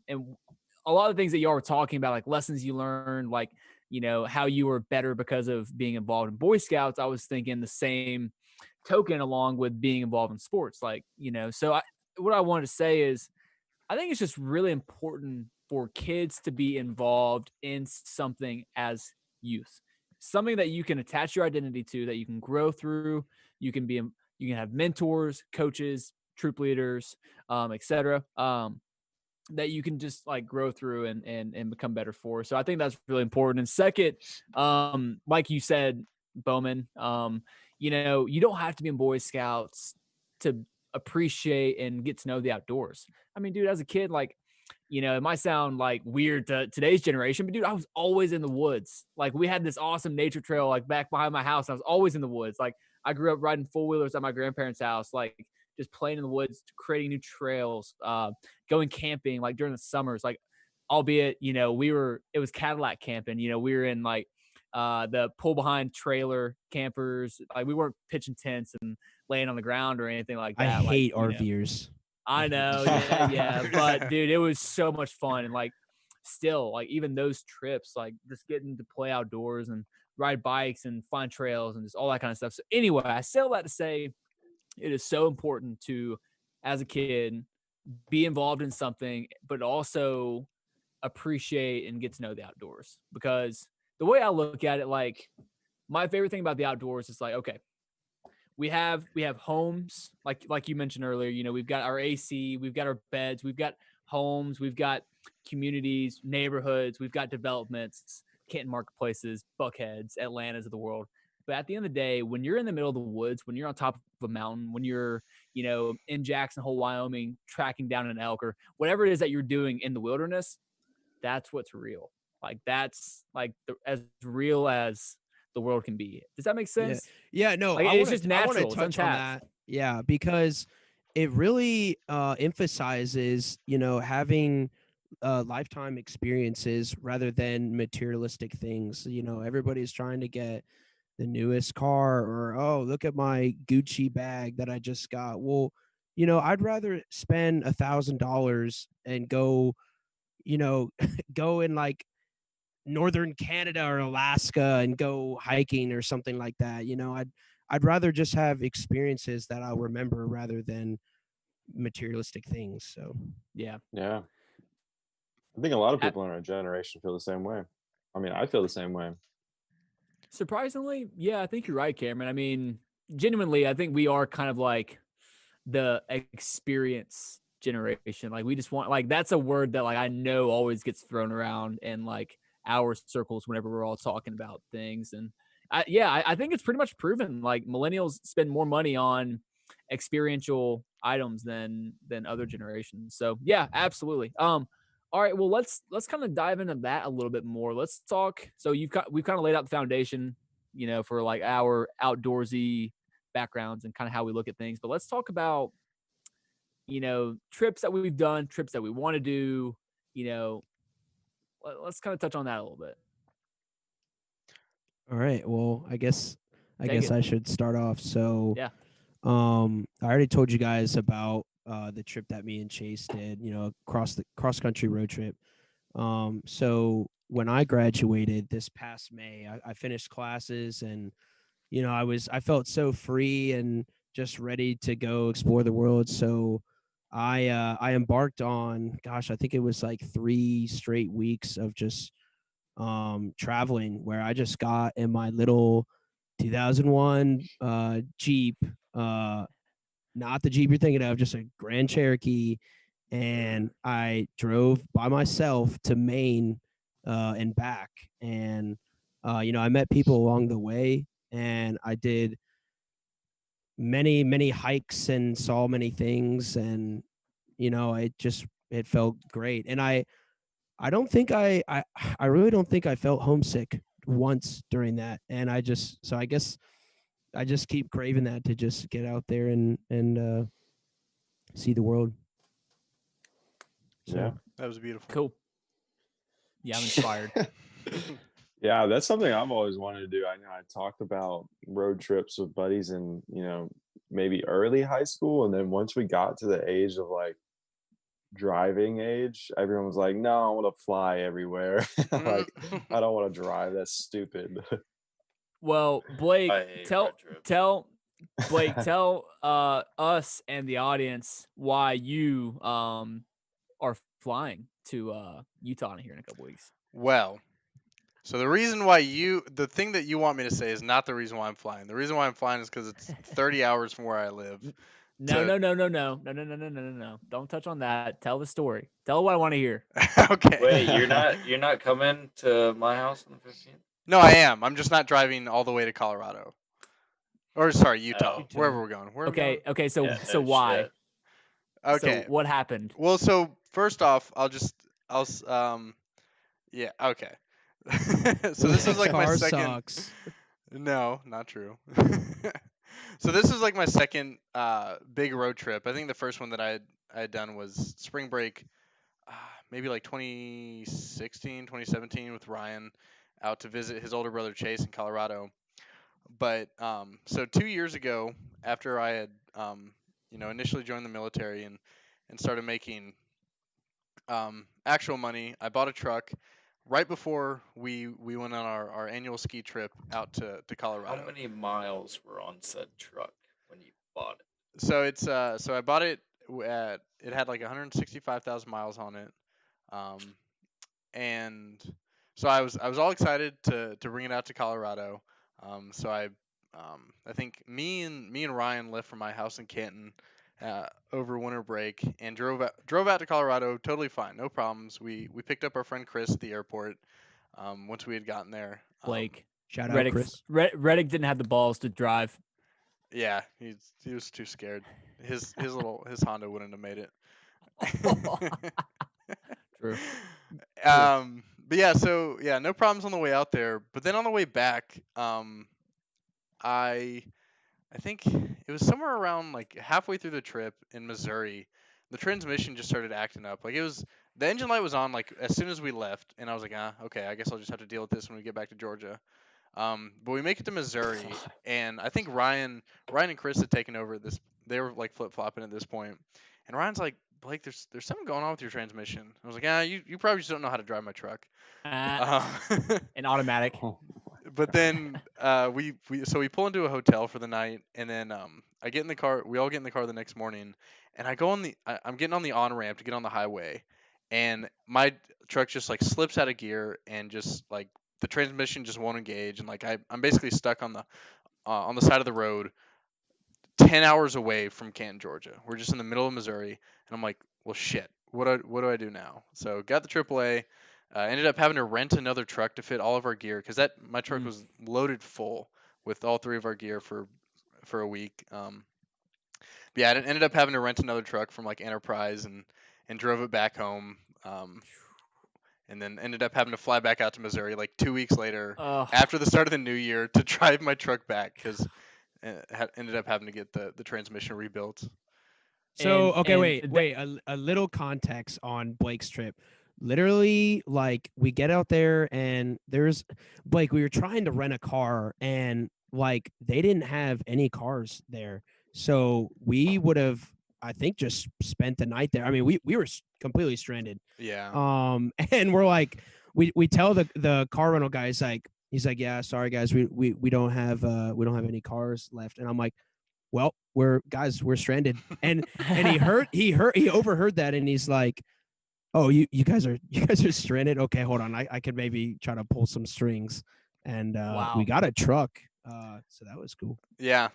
a lot of things that y'all were talking about, like lessons you learned, like, how you were better because of being involved in Boy Scouts. I was thinking the same token along with being involved in sports. Like, what I wanted to say is I think it's just really important for kids to be involved in something as youth, something that you can attach your identity to, that you can grow through. You can have mentors, coaches, troop leaders, etc. that you can just like grow through and become better for. So I think that's really important. And second, like you said, Bowman, you don't have to be in Boy Scouts to appreciate and get to know the outdoors. I mean, dude, as a kid, like, it might sound like weird to today's generation, but dude, I was always in the woods. Like we had this awesome nature trail like back behind my house. I was always in the woods. Like I grew up riding four wheelers at my grandparents' house, like just playing in the woods, creating new trails, going camping like during the summers. Like, albeit, it was Cadillac camping. We were in like the pull behind trailer campers. Like we weren't pitching tents and laying on the ground or anything like I that. Like, hate RVers. I know, yeah. But dude, it was so much fun. And like still, like even those trips, like just getting to play outdoors and ride bikes and find trails and just all that kind of stuff. So anyway, I say all that to say it is so important to, as a kid, be involved in something, but also appreciate and get to know the outdoors. Because the way I look at it, like my favorite thing about the outdoors is like, okay, we have homes like you mentioned earlier. We've got our AC, we've got our beds, we've got homes, we've got communities, neighborhoods, we've got developments, Canton marketplaces, Buckheads, Atlantas of the world. But at the end of the day, when you're in the middle of the woods, when you're on top of a mountain, when you're in Jackson Hole, Wyoming, tracking down an elk or whatever it is that you're doing in the wilderness, that's what's real. Like that's like as real as the world can be. Does that make Yeah. sense? Yeah, no, Like it's just I want to natural. It's touch on untapped. that. Yeah, because it really emphasizes, having lifetime experiences rather than materialistic things. Everybody's trying to get the newest car or, oh, look at my Gucci bag that I just got. Well, I'd rather spend $1,000 and go, go in like northern Canada or Alaska and go hiking or something like that. I'd rather just have experiences that I'll remember rather than materialistic things. So Yeah. Yeah. I think a lot of At- people in our generation feel the same way. I mean, I feel the same way. Surprisingly, yeah, I think you're right, Cameron. I mean, genuinely, I think we are kind of like the experience generation. Like we just want like that's a word that like I know always gets thrown around in like our circles whenever we're all talking about things. And I think it's pretty much proven like millennials spend more money on experiential items than other generations. So yeah, absolutely. All right, well let's kind of dive into that a little bit more. Let's talk. So we've kind of laid out the foundation, for like our outdoorsy backgrounds and kind of how we look at things. But let's talk about, trips that we've done, trips that we want to do, let's kind of touch on that a little bit. all right, well, I Take guess it. I should start off. So Yeah. I already told you guys about the trip that me and Chase did, cross country road trip. So when I graduated this past May, I finished classes and I felt so free and just ready to go explore the world. So I embarked on, gosh, I think it was like 3 straight weeks of just traveling, where I just got in my little 2001 Jeep, not the Jeep you're thinking of, just a Grand Cherokee, and I drove by myself to Maine and back. And I met people along the way, and I did many hikes and saw many things, and it felt great. And I don't think I really don't think I felt homesick once during that. And I guess I just keep craving that, to just get out there and see the world. So Yeah. That was beautiful. Cool. Yeah, I'm inspired. Yeah, that's something I've always wanted to do. I know I talked about road trips with buddies in, maybe early high school. And then once we got to the age of like driving age, everyone was like, no, I want to fly everywhere. Like, I don't want to drive. That's stupid. Well, Blake, I hate tell road trips. tell Blake, tell us and the audience why you are flying to Utah here in a couple weeks. Well, so the thing that you want me to say is not the reason why I'm flying. The reason why I'm flying is because it's 30 hours from where I live. No, to- no, no, no, no, no, no, no, no, no, no, no. Don't touch on that. Tell the story. Tell what I want to hear. Okay. Wait, you're not coming to my house on the 15th? No, I am. I'm just not driving all the way to Colorado. Or sorry, Utah. Oh, Wherever we're going. Where are we going? Okay. So yeah, so no why? shit. So Okay. what happened? Well, so first off, yeah, okay. So this is Nick's like my car second. sucks. No, not true. So this is like my second big road trip. I think the first one that I had done was spring break, uh, maybe like 2016, 2017 with Ryan out to visit his older brother Chase in Colorado. But so 2 years ago, after I had initially joined the military and started making actual money, I bought a truck right before we went on our annual ski trip out to How Colorado. many miles were on said truck when you bought it? So it's so I bought it at it had like 165,000 miles on it, um, and so I was all excited to bring it out to Colorado. So I think me and Ryan left from my house in Canton over winter break and drove out to Colorado totally fine, no problems. We picked up our friend Chris at the airport once we had gotten there. Blake. Shout out, Chris. Reddick didn't have the balls to drive. Yeah, he was too scared. His Honda wouldn't have made it. True. But yeah, so yeah, no problems on the way out there. But then on the way back, I I think it was somewhere around like halfway through the trip in Missouri, the transmission just started acting up. Like the engine light was on like as soon as we left, and I was like, okay, I guess I'll just have to deal with this when we get back to Georgia. But we make it to Missouri, and I think Ryan and Chris had taken over this. They were like flip flopping at this point, and Ryan's like, Blake, there's something going on with your transmission. I was like, you probably just don't know how to drive my truck. Uh, Um, an automatic. Oh, but then we pull into a hotel for the night, and then I get in the car. We all get in the car the next morning, and I'm getting on the on ramp to get on the highway, and my truck just like slips out of gear and just like the transmission just won't engage, and like I'm basically stuck on the side of the road 10 hours away from Canton, Georgia. We're just in the middle of Missouri, and I'm like, well, shit. What do I do now? So got the AAA. Ended up having to rent another truck to fit all of our gear because that my truck Mm. was loaded full with all three of our gear for a week. But yeah, I ended up having to rent another truck from like Enterprise and drove it back home. And then ended up having to fly back out to Missouri like 2 weeks later Ugh. after the start of the new year to drive my truck back because ended up having to get the transmission rebuilt. So And- okay, and wait. A little context on Blake's trip. Literally, like we get out there and there's Blake. We were trying to rent a car and like they didn't have any cars there, so we would have, I think, just spent the night there. I mean, we were completely stranded. Yeah. And we're like, we tell the car rental guy, he's like, yeah, sorry guys, we don't have any cars left, and I'm like, well, we're stranded. And he overheard that, and he's like, oh, you guys are stranded. Okay, hold on, I could maybe try to pull some strings, and Wow. we got a truck. So that was cool. Yeah,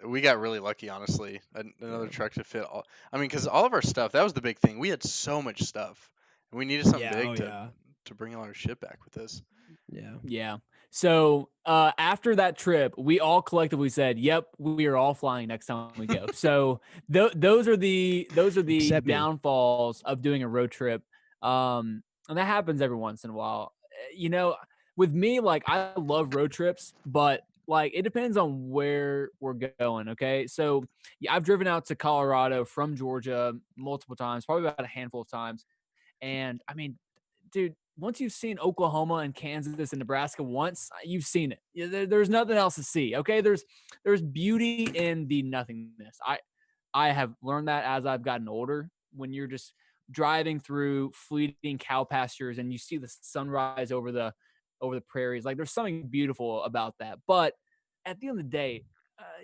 we got really lucky, honestly. Another Yeah. truck to fit all. I mean, because all of our stuff, that was the big thing. We had so much stuff, and we needed something big to bring all our shit back with us. Yeah. Yeah. So after that trip, we all collectively said, "Yep, we are all flying next time we go." So those are the Except me. downfalls of doing a road trip, and that happens every once in a while. You know, with me, like I love road trips, but like it depends on where we're going. Okay, so yeah, I've driven out to Colorado from Georgia multiple times, probably about a handful of times, and I mean, dude, once you've seen Oklahoma and Kansas and Nebraska once, you've seen it. There's nothing else to see. Okay, there's beauty in the nothingness. I have learned that as I've gotten older. When you're just driving through fleeting cow pastures and you see the sunrise over the prairies, like there's something beautiful about that. But at the end of the day,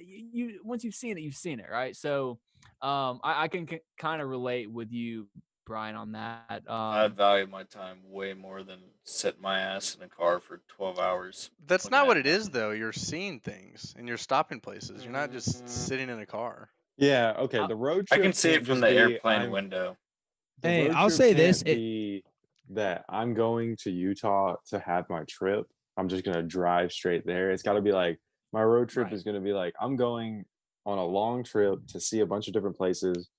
you once you've seen it, you've seen it, right? So I can kind of relate with you, Brian, on that. I value my time way more than sitting my ass in a car for 12 hours. That's looking not at what it is, nothing. though. You're seeing things and you're stopping places. You're not just sitting in a car. Yeah, okay. The road I trip can see can't it from just the be airplane window. the Hey, road I'll trip say can't this. be that I'm going to Utah to have my trip. I'm just gonna drive straight there. It's gotta be like my road trip Right. is gonna be like I'm going on a long trip to see a bunch of different places.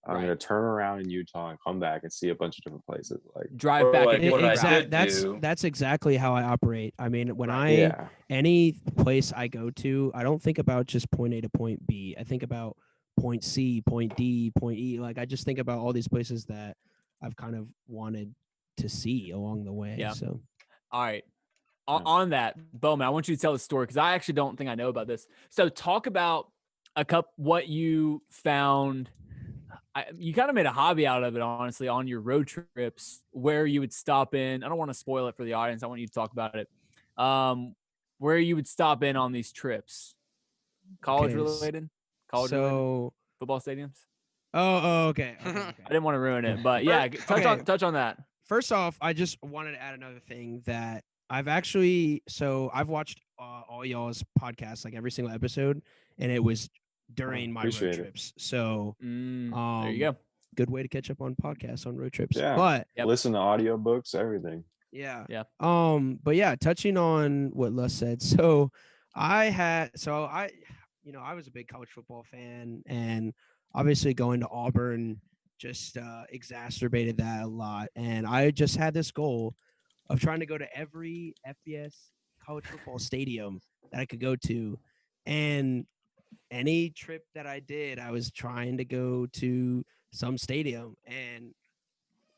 I'm Right. gonna turn around in Utah and come back and see a bunch of different places. Like, Drive Or, back like, and what different I route. did That's do. exactly how I operate. I mean, when Right. yeah, any place I go to, I don't think about just point A to point B. I think about point C, point D, point E. Like I just think about all these places that I've kind of wanted to see along the way. Yeah. So All right. Yeah. On that, Bowman, I want you to tell the story because I actually don't think I know about this. So talk about what you found. You kind of made a hobby out of it, honestly, on your road trips where you would stop in. I don't want to spoil it for the audience. I want you to talk about it. Where you would stop in on these trips, college Okay, related, football stadiums. Okay. I didn't want to ruin it, but yeah, Okay. touch on that. First off, I just wanted to add another thing that I've watched all y'all's podcasts, like every single episode, and it was during my road appreciate it. trips. So There you go. good way to catch up on podcasts on road trips. Yeah. But Yep. Listen to audiobooks, everything. yeah. Yeah. But yeah, touching on what Les said. So I was a big college football fan, and obviously going to Auburn just exacerbated that a lot. And I just had this goal of trying to go to every FBS college football stadium that I could go to. And any trip that I did, I was trying to go to some stadium. And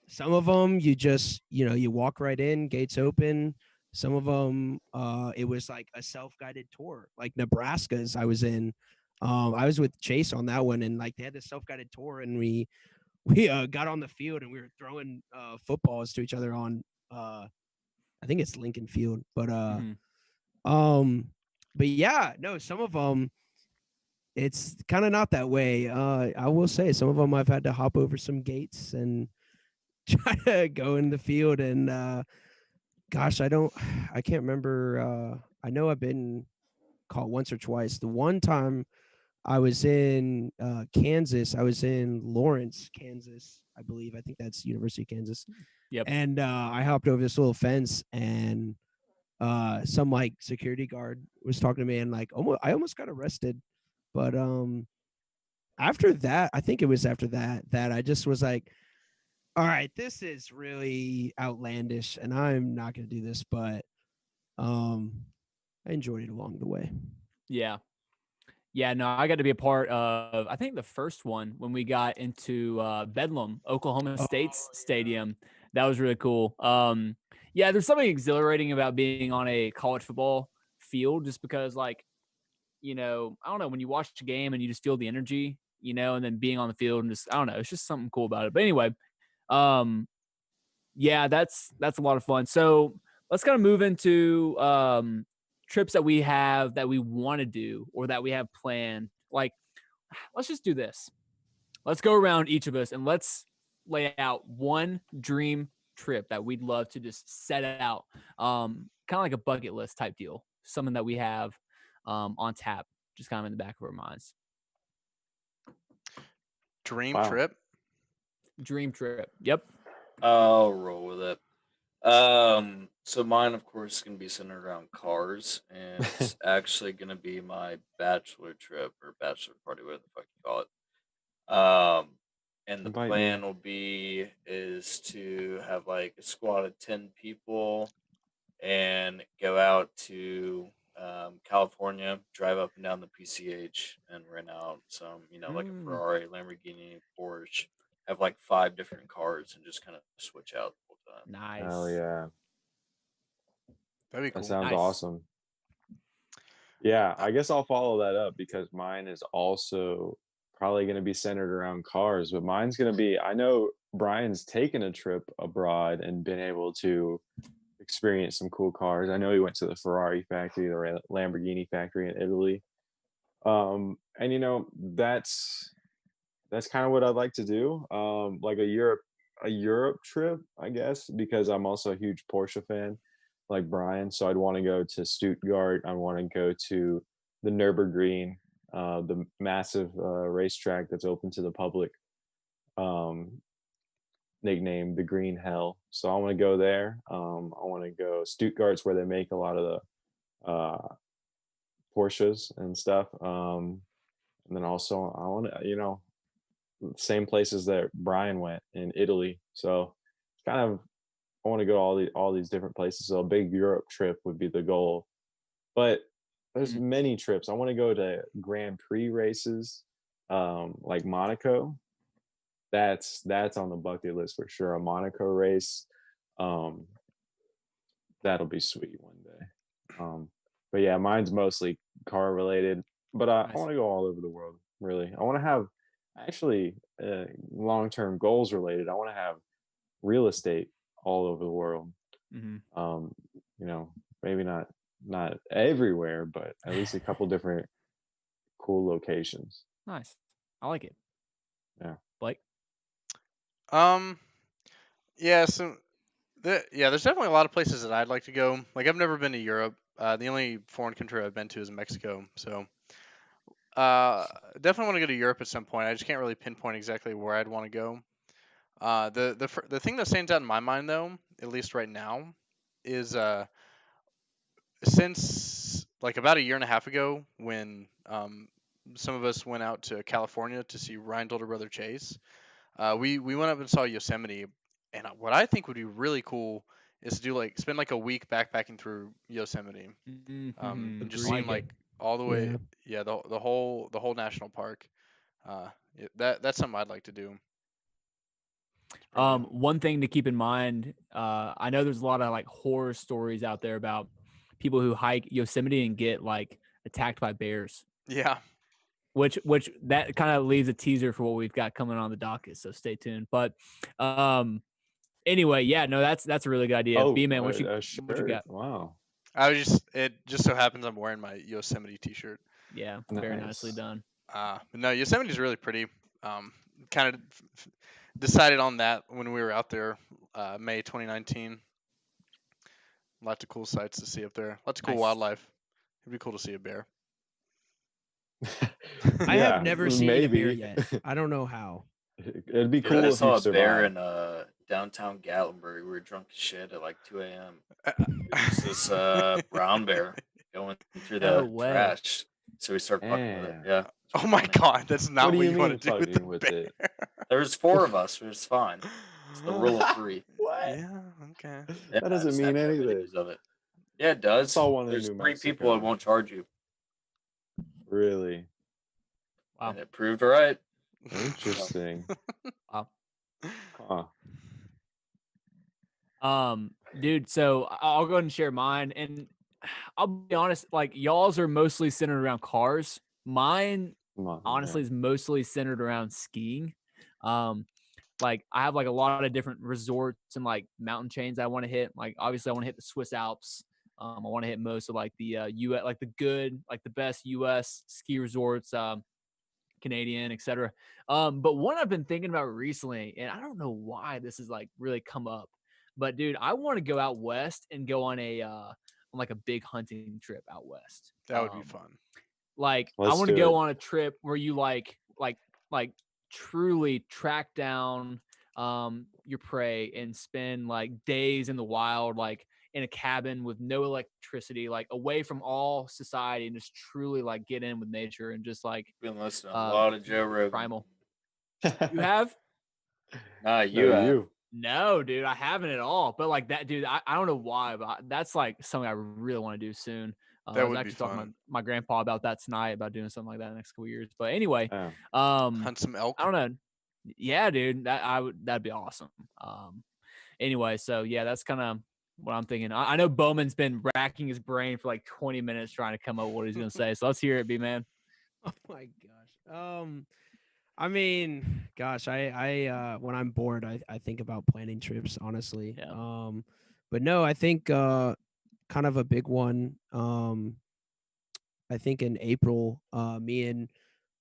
some of them you just, you walk right in, gates open. Some of them, it was like a self-guided tour, like Nebraska's I was in. I was with Chase on that one, and like they had this self-guided tour, and we got on the field and we were throwing footballs to each other on I think it's Lincoln Field, but yeah, no, some of them it's kind of not that way. I will say some of them I've had to hop over some gates and try to go in the field, and gosh, I can't remember. I know I've been caught once or twice. The one time I was in Kansas, I was in Lawrence, Kansas, I believe. I think that's University of Kansas. Yep. And I hopped over this little fence, and some like security guard was talking to me, and like I almost got arrested. But after that, I think it was after that I just was like, all right, this is really outlandish, and I'm not going to do this. But I enjoyed it along the way. Yeah. Yeah, no, I got to be a part of, I think the first one when we got into Bedlam, Oklahoma State's stadium. That was really cool. Yeah, there's something exhilarating about being on a college football field just because, like, I don't know, when you watch a game and you just feel the energy, and then being on the field and just, I don't know, it's just something cool about it. But anyway, yeah, that's a lot of fun. So let's kind of move into trips that we have that we want to do or that we have planned. Like, let's just do this. Let's go around each of us and let's lay out one dream trip that we'd love to just set out. Kind of like a bucket list type deal. Something that we have on tap, just kind of in the back of our minds. Dream Wow. trip. Dream trip. Yep. I'll roll with it. So mine, of course, is gonna be centered around cars, and it's actually gonna be my bachelor trip or bachelor party, whatever the fuck you call it. And the Invite plan me. will be is to have like a squad of 10 people and go out to California, drive up and down the PCH, and rent out some, like a Ferrari, Lamborghini, Porsche. Have like 5 different cars and just kind of switch out the whole time. Nice. Hell yeah. That'd be That cool. sounds Nice. awesome. Yeah, I guess I'll follow that up because mine is also probably going to be centered around cars, but mine's going to be I know Brian's taken a trip abroad and been able to experience some cool cars. I know he went to the Ferrari factory, the Lamborghini factory in Italy. And that's kind of what I'd like to do. Like a Europe trip, I guess, because I'm also a huge Porsche fan, like Brian. So I'd want to go to Stuttgart. I want to go to the Nürburgring. the massive racetrack that's open to the public, um, nicknamed the Green Hell. So I want to go there. I want to go Stuttgart's where they make a lot of the Porsches and stuff. And then also I want to, same places that Brian went in Italy. So kind of I want to go all these different places. So a big Europe trip would be the goal. But there's Mm. many trips. I want to go to Grand Prix races, like Monaco. That's on the bucket list for sure. A Monaco race. Um, that'll be sweet one day. But yeah, mine's mostly car related. But I Nice. want to go all over the world. Really, I want to have actually long term goals related. I want to have real estate all over the world. Hmm. Um, you know, maybe not everywhere, but at least a couple different cool locations. Nice. I like it. Yeah. Blake? Um, yeah. So, there's definitely a lot of places that I'd like to go. Like, I've never been to Europe. The only foreign country I've been to is Mexico. So, definitely want to go to Europe at some point. I just can't really pinpoint exactly where I'd want to go. The thing that stands out in my mind, though, at least right now, is since like about a year and a half ago, when some of us went out to California to see Ryan's older brother Chase. We went up and saw Yosemite, and what I think would be really cool is to do like spend like a week backpacking through Yosemite, Mm-hmm. and just Like seeing it. like all the way, Yeah. yeah, the whole national park. That's something I'd like to do. That's probably it. One thing to keep in mind, I know there's a lot of like horror stories out there about people who hike Yosemite and get like attacked by bears, Yeah, which that kind of leaves a teaser for what we've got coming on the docket. So stay tuned. But anyway, yeah, no, that's a really good idea. Oh, B man, what a you shirt. got? Wow. it just so happens I'm wearing my Yosemite T-shirt. Yeah, very nicely Nice. done. But no, Yosemite's really pretty. Kind of decided on that when we were out there, May 2019. Lots of cool sights to see up there. Lots of cool Nice. wildlife. It'd be cool to see a bear. I have Yeah, never seen a bear maybe. yet. I don't know how. It'd be Dude, I cool if you saw a bear survived. in downtown Gatlinburg. We were drunk as shit at like 2 a.m. Uh, It was this brown bear going through No the way. trash. So we started fucking with it. Damn. Yeah. It's oh pretty my funny. god, that's What not do what you you mean want to do with the fucking with bear. it? There's 4 of us. It was fine. It's the rule of 3. What? Yeah, okay. Yeah, That I doesn't just mean have anything. videos of it. Yeah, it I does. saw one in There's New 3 people that Mexico. won't charge you. Really Wow. And it proved right. interesting. Wow. Huh. Dude, so I'll go ahead and share mine. And I'll be honest, like y'all's are mostly centered around cars. Mine Come on. honestly is mostly centered around skiing. Like I have like a lot of different resorts and like mountain chains I want to hit. Like obviously I want to hit the Swiss Alps. I want to hit most of like the US, like the good, like the best US ski resorts, Canadian, etc. But one I've been thinking about recently, and I don't know why this has like really come up, but dude, I want to go out west and go on on like a big hunting trip out west. That would be fun. Like I Let's want to do go it. on a trip where you like truly track down your prey and spend like days in the wild, like in a cabin with no electricity, like away from all society, and just truly like get in with nature and just like Been listening to a lot of Joe Rogan. primal. You have? Nah, No, you have. you. No, dude, I haven't at all. But like that, dude, I don't know why, but that's like something I really want to do soon. That I was would be actually talking fun. to my grandpa about that tonight, about doing something like that in the next couple years. But anyway, Yeah. Hunt some elk. I don't know. Yeah, dude, that'd be awesome. Anyway, so yeah, that's kind of what I'm thinking. I know Bowman's been racking his brain for like 20 minutes trying to come up with what he's gonna say. So let's hear it, B man. Oh my gosh. I mean, gosh, I when I'm bored, I think about planning trips, honestly. Yeah. But no, I think kind of a big one. I think in April, me and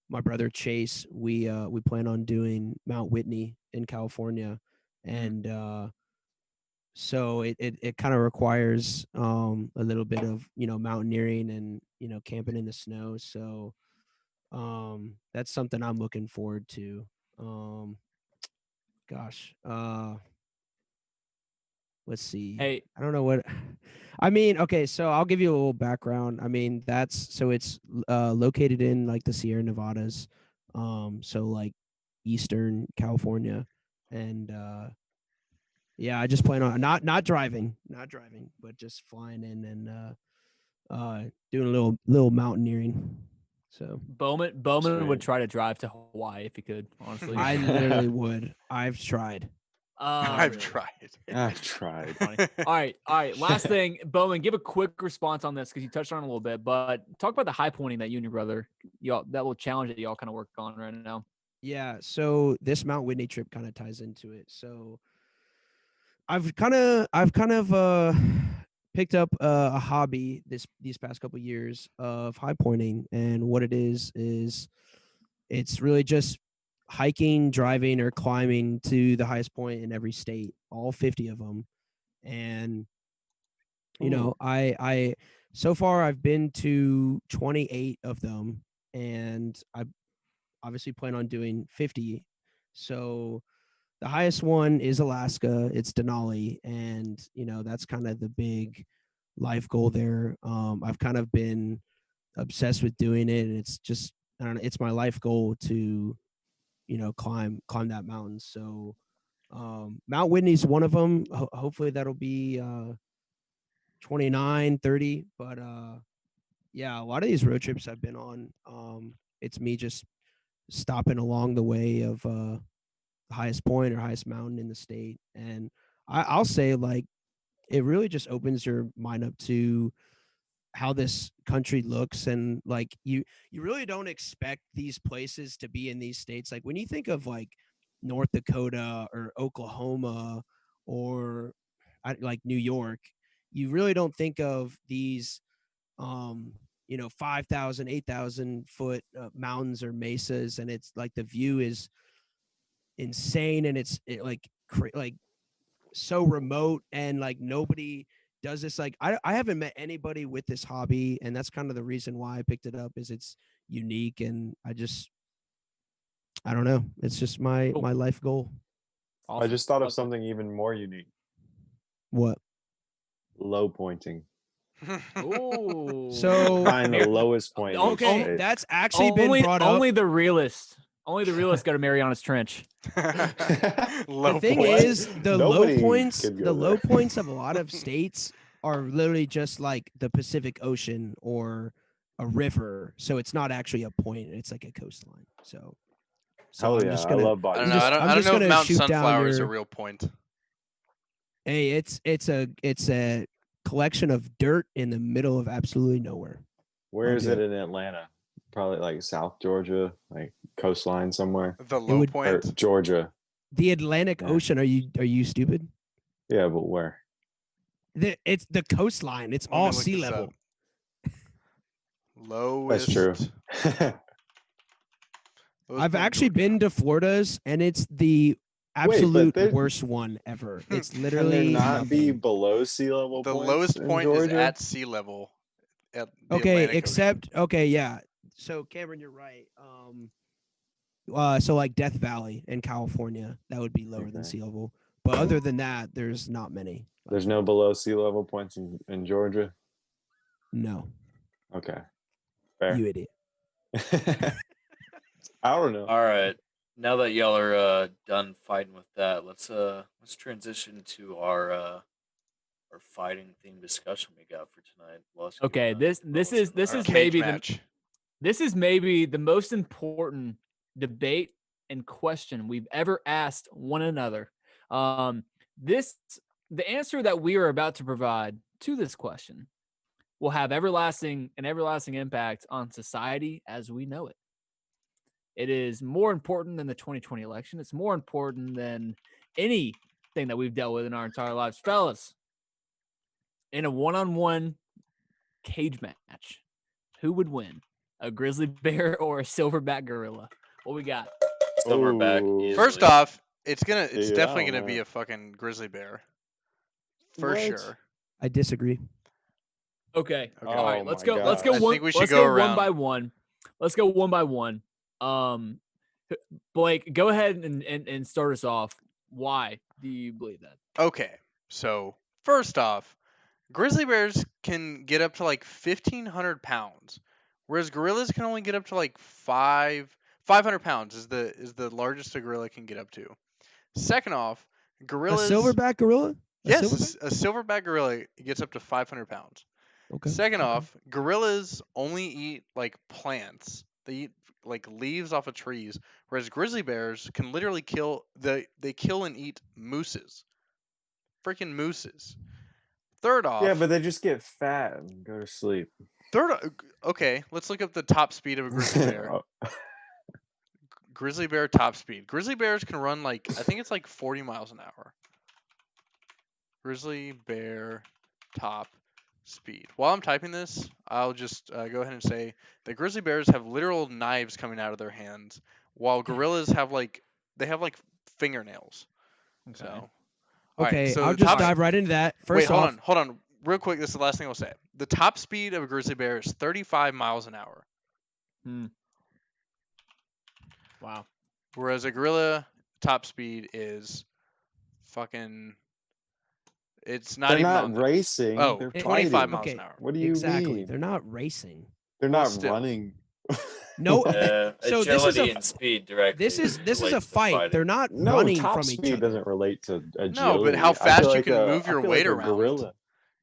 my brother Chase, we plan on doing Mount Whitney in California, and so it kind of requires a little bit of mountaineering and camping in the snow. So That's something I'm looking forward to. Um, gosh, let's see. Hey, I don't know what. I mean, okay, so I'll give you a little background. I mean, it's located in like the Sierra Nevadas, so like Eastern California, and yeah, I just plan on not driving, but just flying in and doing a little mountaineering. So Bowman would Sweet. try to drive to Hawaii if he could. Honestly, I literally would. I've tried. I've really tried. I've tried. funny. All right. Last thing, Bowman, give a quick response on this because you touched on it a little bit. But talk about the high pointing that you and your brother, y'all, that little challenge that y'all kind of work on right now. Yeah, so this Mount Whitney trip kind of ties into it. So I've kind of picked up a hobby these past couple years of high pointing, and what it is it's really just hiking, driving, or climbing to the highest point in every state, all 50 of them. And you know, Ooh. I so far I've been to 28 of them, and I obviously plan on doing 50. So the highest one is Alaska. It's Denali, and you know that's kind of the big life goal there. I've kind of been obsessed with doing it, and it's just I don't know. It's my life goal to climb that mountain. So Mount Whitney's one of them. Hopefully that'll be 29, 30. But yeah, a lot of these road trips I've been on, it's me just stopping along the way of the highest point or highest mountain in the state. And I'll say, like, it really just opens your mind up to how this country looks. And like you really don't expect these places to be in these states. Like when you think of like North Dakota or Oklahoma or like New York, you really don't think of these 5,000, 8,000 foot mountains or mesas, and it's like the view is insane, and like so remote, and like nobody does this. Like I haven't met anybody with this hobby, and that's kind of the reason why I picked it up, is it's unique, and I don't know, it's just my Cool. my life goal. I Awesome. just thought of Love it. something even more unique. What? Low pointing. Ooh. So Find the lowest point in each okay, state. that's actually been brought up. Only the realist. Only the realist go to Mariana's Trench. Low The thing point. is, the Nobody could go low there. points of a lot of states are literally just like the Pacific Ocean or a river. So it's not actually a point; it's like a coastline. So Hell I'm yeah, just I gonna love I don't body know. sky. I'm I don't just know if gonna Mount shoot down Sunflower is a your. real point. Hey, it's a collection of dirt in the middle of absolutely nowhere. Where I'll is do it it. in Atlanta? Probably like South Georgia, like coastline somewhere. The It low would Or point. Georgia. the Atlantic Yeah. Ocean. Are you stupid? Yeah, but where? It's the coastline. It's Let me all look sea this level. up. That's true. Lowest. Lowest I've point in actually Georgia. been to Florida's, and it's the Wait, but absolute worst one ever. It's can there literally not be nothing. below sea level The points lowest in point is Georgia? at sea level at the Okay, Atlantic Ocean. except okay, yeah. So Cameron, you're right. So like Death Valley in California, that would be lower than Okay. sea level. But other than that, there's not many. There's no below sea level points in Georgia? No, Okay. you Fair. idiot. I don't know. All right. Now that y'all are done fighting with that, let's transition to our fighting theme discussion we got for tonight. Lusky, Okay, this is Our is cage maybe match. this is maybe the most important debate and question we've ever asked one another. This the answer that we are about to provide to this question will have everlasting impact on society as we know it. It is more important than the 2020 election. It's more important than anything that we've dealt with in our entire lives. Fellas, in a one-on-one cage match, who would win? A grizzly bear or a silverback gorilla? What we got? Silverback Ooh. easily. First off, it's Dude, I definitely don't gonna be know. a fucking grizzly bear. For What? sure. I disagree. Okay. Okay. All right. Oh Let's my go. Let's go gosh. I one. think we should Let's go go one by around. one. let's go one by one. Um, Blake, go ahead and start us off. Why do you believe that? Okay, so first off, grizzly bears can get up to like 1,500 pounds, whereas gorillas can only get up to like 500 pounds is the largest a gorilla can get up to. Second off, A gorillas. silverback gorilla? A Yes, silverback? a silverback gorilla gets up to 500 pounds. Okay. Second okay. off, gorillas only eat like plants. They eat like leaves off of trees, whereas grizzly bears can literally they kill and eat mooses. Freaking mooses. Third Yeah, off, but they just get fat and go to sleep. okay, let's look up the top speed of a grizzly bear. Grizzly bear top speed. Grizzly bears can run like I think it's like 40 miles an hour. Grizzly bear top speed. While I'm typing this, I'll just go ahead and say that grizzly bears have literal knives coming out of their hands, while gorillas have like fingernails. Okay. So, all right. Okay, So I'll the just top. dive right into that. Wait, First off, hold on, real quick. This is the last thing I'll say. The top speed of a grizzly bear is 35 miles an hour, Wow. whereas a gorilla top speed is fucking. It's not They're even not on the. racing. Oh, They're 25 fighting. miles okay, an hour. What do you exactly. mean? They're not racing. They're Well, not still. running. No. So this is Agility a and speed directly. this is a relates to fight. fighting. They're not No, running top from each speed other. doesn't relate to agility. No, but how I feel fast you like can move I your feel weight like a around. gorilla.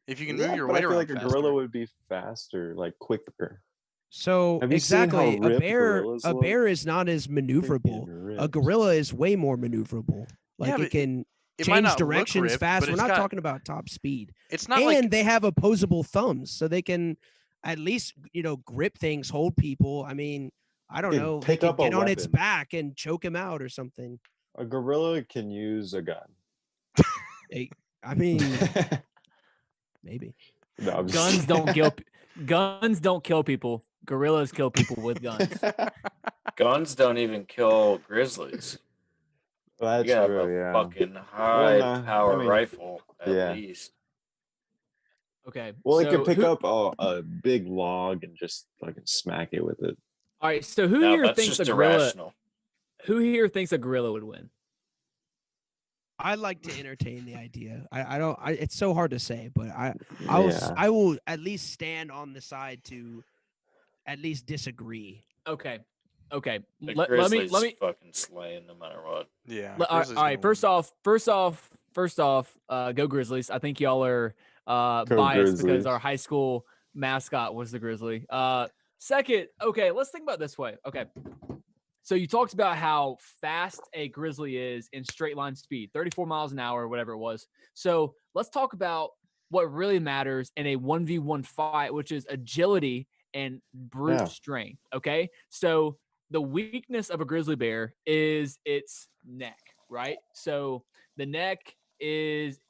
If you can Yeah, move your but I weight feel around like a faster. gorilla would be faster, like quicker. So Have you seen how exactly, ripped gorillas a look? bear is not as maneuverable. Freaking A ripped. gorilla is way more maneuverable. Like Yeah, but it can it might change not look directions ripped, fast. but We're it's not got. talking about top speed. It's not And like. they have opposable thumbs, so they can at least grip things, hold people. I mean, I don't Can know. They pick can up a get on its weapon. back and choke him out or something. A gorilla can use a gun. I mean, maybe. No, I'm just Guns don't kill. Guns don't kill people. Gorillas kill people with guns. Guns don't even kill grizzlies. Well, You that's gotta have true. a Yeah. fucking Well, high no, power I mean, rifle at yeah. least. Okay. Well, it so can pick who, up a big log and just fucking smack it with it. All right. So who No, here that's thinks just a gorilla? irrational. Who here thinks a gorilla would win? I like to entertain the idea. I don't. It's so hard to say, but Yeah. I will at least stand on the side to at least disagree. Okay. Okay. The Let grizzly's me. fucking slaying no matter what. Yeah. All Grizzly's right. gonna First off, go Grizzlies. I think y'all are Go biased because Grizzlies. our high school mascot was the Grizzly. Second, okay, let's think about it this way. Okay. So you talked about how fast a grizzly is in straight line speed, 34 miles an hour, or whatever it was. So let's talk about what really matters in a 1v1 fight, which is agility and brute Yeah. strength. Okay. So the weakness of a grizzly bear is its neck, right? So the neck is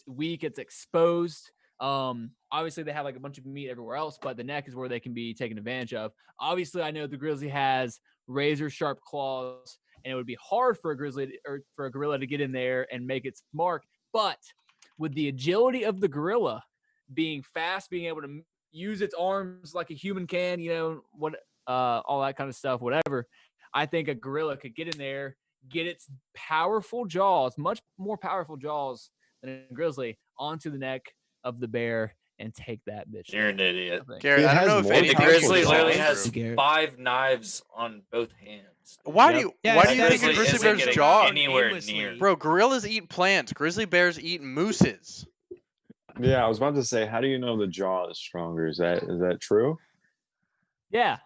weak, it's exposed. Obviously they have like a bunch of meat everywhere else, but the neck is where they can be taken advantage of. Obviously, I know the grizzly has razor sharp claws, and it would be hard for a grizzly or for a gorilla to get in there and make its mark. But with the agility of the gorilla, being fast, being able to use its arms like a human can, all that kind of stuff, whatever. I think a gorilla could get in there, get its powerful jaws, much more powerful jaws than a grizzly, onto the neck of the bear and take that bitch. You're an idiot. Garrett, It I don't has know if more anything The powerful grizzly jaws. literally True. has Garrett. 5 knives on both hands. Why Yep. do you Yeah, why that do you think a grizzly grizzly isn't bear's getting jaw? anywhere aimlessly. near. Bro, gorillas eat plants. Grizzly bears eat mooses. Yeah, I was about to say, how do you know the jaw is stronger? Is that true? Yeah.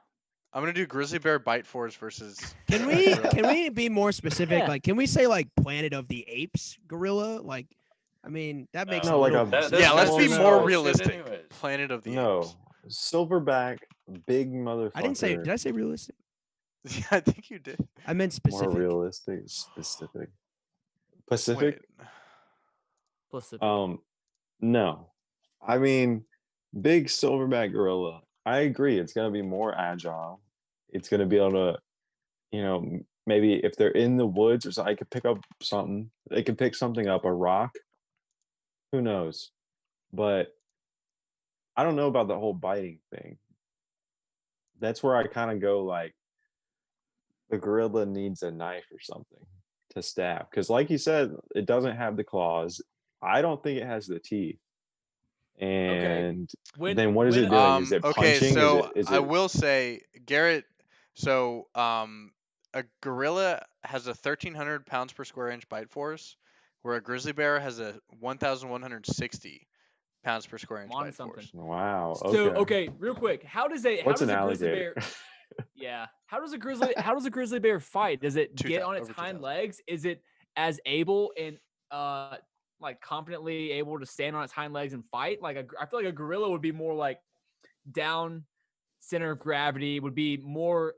I'm gonna do grizzly bear bite force versus. Can we be more specific? Yeah. Like, can we say like Planet of the Apes gorilla? Like, I mean, that makes No, a like little a- more That- sense. Yeah, let's be Well, more no. realistic. Anyways. Planet of the No, Apes. silverback, big motherfucker. I didn't say. Did I say realistic? Yeah, I think you did. I meant More specific. realistic, specific. Pacific. Wait. Pacific. No, I mean, big silverback gorilla. I agree. It's gonna be more agile. It's gonna be able to, maybe if they're in the woods or something, I could pick up something. They could pick something up, a rock. Who knows? But I don't know about the whole biting thing. that's where I kind of go like the gorilla needs a knife or something to stab because, like you said, it doesn't have the claws. I don't think it has the teeth. And then what is it doing? Is it Okay, punching? so Is I it will say, Garrett. So a gorilla has a 1,300 pounds per square inch bite force, where a grizzly bear has a 1,160 pounds per square inch I'm on bite something. force. wow? So Okay. real quick, how does What's a an grizzly alligator? bear? Yeah, how does a grizzly bear fight? Does it get on its over hind 2,000. legs? Is it as able and like confidently able to stand on its hind legs and fight? Like I feel like a gorilla would be more like down center of gravity, would be more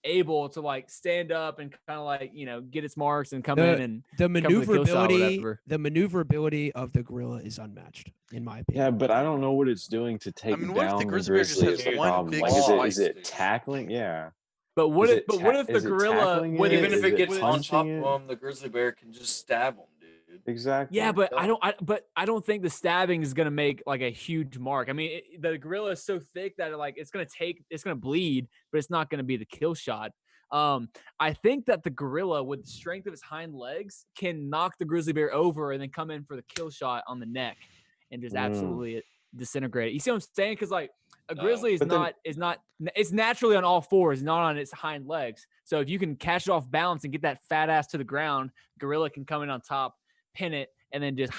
able to like stand up and kind of like get its marks and come in and The come for the kill shot or maneuverability of the gorilla is unmatched, in my opinion. Yeah, but I don't know what it's doing to take what if the down the grizzly bear just grizzly. has Is the one problem. big Like, claw? is it Dude. tackling? Yeah. But what Is if it what if the is it gorilla tackling with it? Even if Is it it gets on top punching of it? him, the grizzly bear can just stab him, dude. Exactly. Yeah, but Yeah. I don't think the stabbing is gonna make like a huge mark. I mean, the gorilla is so thick that it's gonna bleed, but it's not gonna be the kill shot. I think that the gorilla, with the strength of its hind legs, can knock the grizzly bear over and then come in for the kill shot on the neck and just absolutely disintegrate it. You see what I'm saying? Because like a grizzly is But then- not it's naturally on all fours, not on its hind legs. So if you can catch it off balance and get that fat ass to the ground, gorilla can come in on top, pin it, and then just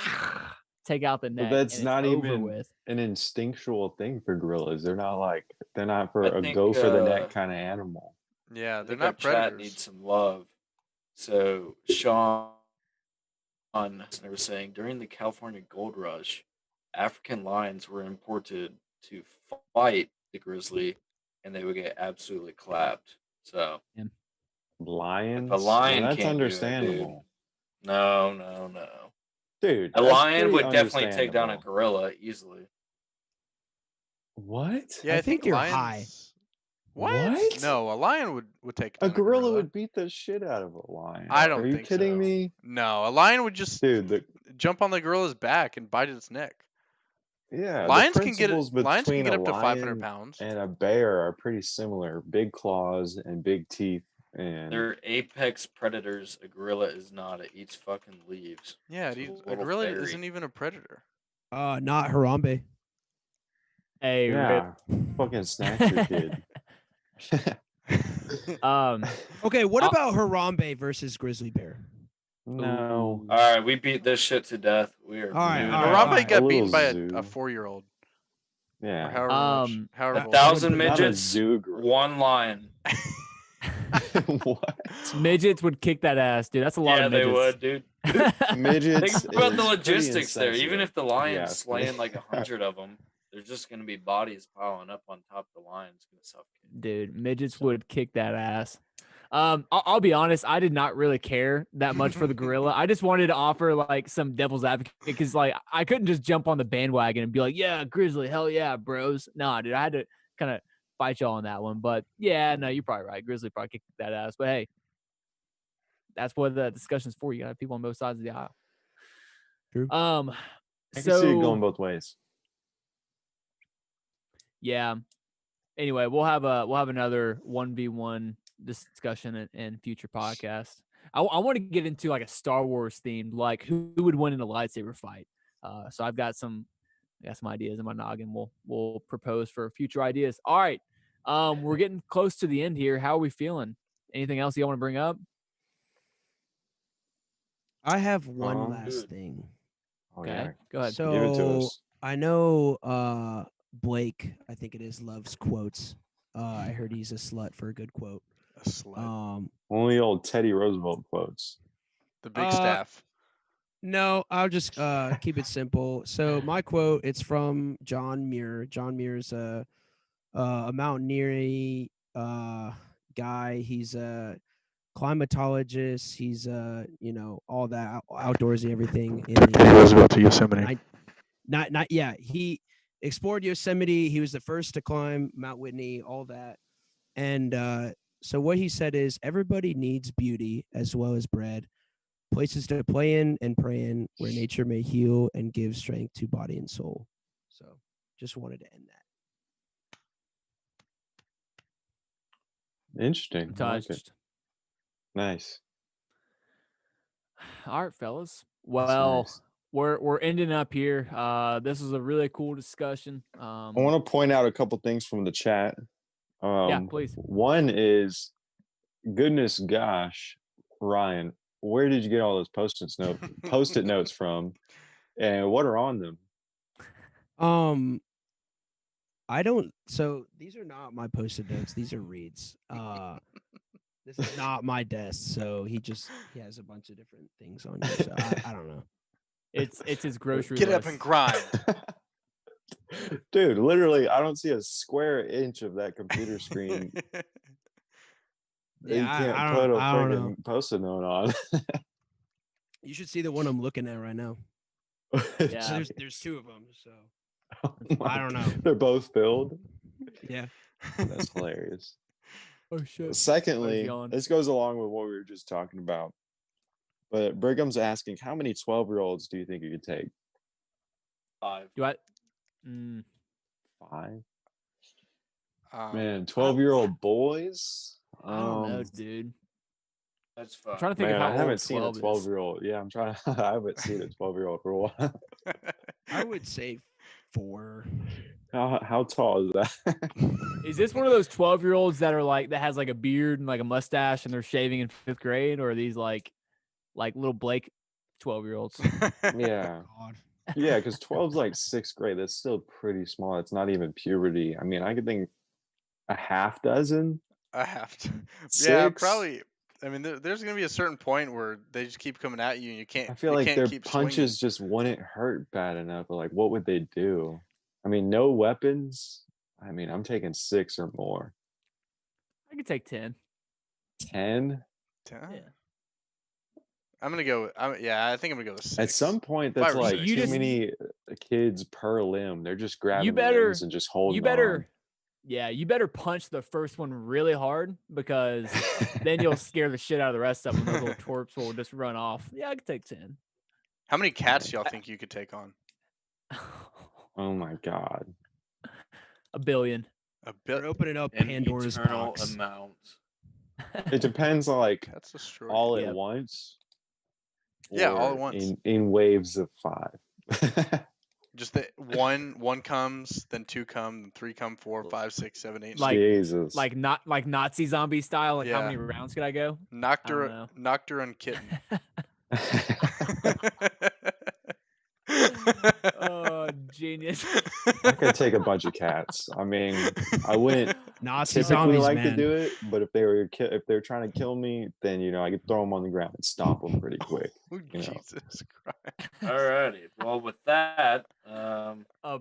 take out the neck. But that's and not it's over even with. an instinctual thing for gorillas. They're not for I a think, go for the neck kind of animal. Yeah, I they're think our not chat predators. needs some love. So Sean was saying during the California Gold Rush, African lions were imported to fight the grizzly, and they would get absolutely clapped. So Lions? if a lion Well, that's can't do it, understandable. dude. No. Dude, A that's lion pretty would definitely take down a understandable. gorilla easily. What? Yeah, I I think think you're lions. high. What? No, a lion would take A down gorilla would beat the shit out of a lion. I don't Are you think kidding so. me? No, a lion would just Dude, jump on the gorilla's back and bite its neck. the Lions can get principles lions can between get a up to 500 lion pounds. and a bear are pretty similar. Big claws and big teeth. And They're apex predators. A gorilla is not. It eats fucking leaves. Yeah, It's a little gorilla fairy. isn't even a predator. Not Harambe. Hey, yeah, fucking snatch your kid. Okay, what about Harambe versus grizzly bear? No. All right, we beat this shit to death. We are. All right, moving all on. right, all Harambe right. got A beaten little by a zoo. 4-year-old. Or Yeah. however much. However A old. 1,000 Not a midgets, zoo gorilla. one lion. What? midgets would kick that ass, dude. That's a lot Yeah, of they midgets. would, dude. Midgets. Think about the is pretty logistics there. Even if the lion's insensitive. slaying like 100 of them, there's just gonna be bodies piling up on top of the lion. It's gonna suffocate. Dude, midgets would kick that ass. I'll be honest, I did not really care that much for the gorilla. I just wanted to offer like some devil's advocate because like I couldn't just jump on the bandwagon and be like, yeah, grizzly, hell yeah, bros. Nah, dude, I had to kind of fight y'all on that one. But yeah, no, you're probably right. Grizzly probably kicked that ass. But hey, that's what the discussion's for. You gotta have people on both sides of the aisle. True. I can see it going both ways. Yeah. Anyway, we'll have another 1v1 discussion in future podcasts. I want to get into like a Star Wars themed, like who would win in a lightsaber fight. So I've got some ideas in my noggin. We'll propose for future ideas. All right. We're getting close to the end here. How are we feeling? Anything else you want to bring up? I have one Um, last Good. thing. Oh, Okay, yeah. go ahead. So Give it to us. I know Blake, I think it is, loves quotes. I heard he's a slut for a good quote. A slut. Only old Teddy Roosevelt quotes. The big staff. No, I'll just keep it simple. So my quote, it's from John Muir. John Muir's a mountaineering guy. He's a climatologist. He's all that outdoorsy everything in the Roosevelt to Yosemite. he explored Yosemite. He was the first to climb Mount Whitney, all that. And so what he said is everybody needs beauty as well as bread, places to play in and pray in, where nature may heal and give strength to body and soul. So just wanted to end that. Interesting. I'm I like it. touched. Nice. All right, fellas. That's Well, nice. we're ending up here. This was a really cool discussion. I want to point out a couple things from the chat. Yeah, please. One is, goodness gosh, Ryan, where did you get all those post-it notes from, and what are on them? I don't. So these are not my post-it notes. These are Reed's. This is not my desk. So he has a bunch of different things on here. So I don't know. It's his grocery Get list. up and grind. Dude, literally, I don't see a square inch of that computer screen. You can't I put a don't know. freaking post-it note on. You should see the one I'm looking at right now. Yeah. So there's two of them. So Oh my I don't know. God. They're both filled. yeah. That's hilarious. Oh shit. Secondly, yawn. this goes along with what we were just talking about. But Brigham's asking, how many 12-year-olds do you think you could take? 5. Do I? 5? Um, Man, 12-year-old boys? I don't know, dude. That's I'm fine. trying to think Man, of how I haven't old seen a 12 is. 12-year-old. Yeah, I'm trying. I haven't seen a 12-year-old for a while. I would say 4. How tall is that? Is this one of those 12-year-olds that are like that has like a beard and like a mustache and they're shaving in 5th grade, or are these like little Blake 12-year-olds? Yeah. God. Yeah, because 12's like 6th grade. That's still pretty small. It's not even puberty. I mean, I could think a half dozen. I have to. 6? Yeah, probably. I mean, there's gonna be a certain point where they just keep coming at you, and I feel you like can't their keep punches just wouldn't hurt bad enough. But like, what would they do? I mean, no weapons. I mean, I'm taking 6 or more. I could take 10. 10? swinging. Yeah. I'm gonna go. Yeah, I think I'm gonna go with 6. At some point, 5 that's or like 6. You too just- many kids per limb. They're just grabbing better- limbs and just holding You better. on. Yeah, you better punch the first one really hard because then you'll scare the shit out of the rest of them. Those little twerps will just run off. Yeah, I could take 10. How many cats y'all think you could take on? Oh my God. A billion. A We're bit. opening up An Pandora's eternal box. amount. It depends on like Cats destroy. all Yep. at once. Yeah, all or at once. In waves of 5. Just that one comes, then 2 come, then 3 come, 4, 5, 6, 7, 8. Like- Jesus. Like Nazi zombie style. Like how Yeah. many rounds could I go? Nocturne know. kitten. Oh, genius. I could take a bunch of cats. I mean, I wouldn't Nazi typically zombies, like man. to do it, but if they're trying to kill me, then I could throw them on the ground and stomp them pretty quick. Oh, You know. Jesus Christ. Alrighty. Well, with that,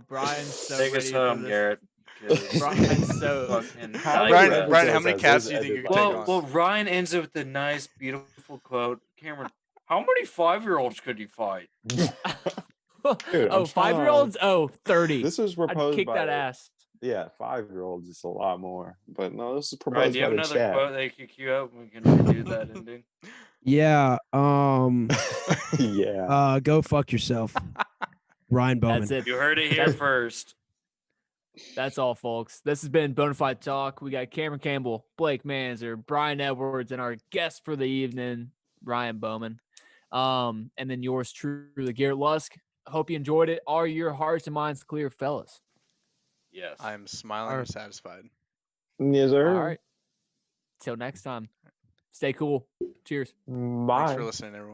Brian's so take us ready for home, this. Garrett. 'cause Brian's so- fucking How Brian, many Brian, how episodes many has cats this do you think you ended could take like on? well, Ryan ends it with a nice, beautiful quote. Cameron, how many 5-year-olds could you fight? Dude, oh, I'm trying 5-year-olds? Oh, 30. This was I'd proposed kick by that ass. Yeah, 5-year-olds is a lot more. But no, this is Ryan, proposed do you by have the another chat. quote that you could cue up? We can do that ending. Yeah. Yeah. Go fuck yourself, Ryan Bowman. That's it. You heard it here first. That's all, folks. This has been Bonafide Talk. We got Cameron Campbell, Blake Manzer, Brian Edwards, and our guest for the evening, Ryan Bowman. And then yours truly, Garrett Lusk. Hope you enjoyed it. Are your hearts and minds clear, fellas? Yes. I'm smiling and satisfied. Yes, sir. All right. Till next time. Stay cool. Cheers. Bye. Thanks for listening, everyone.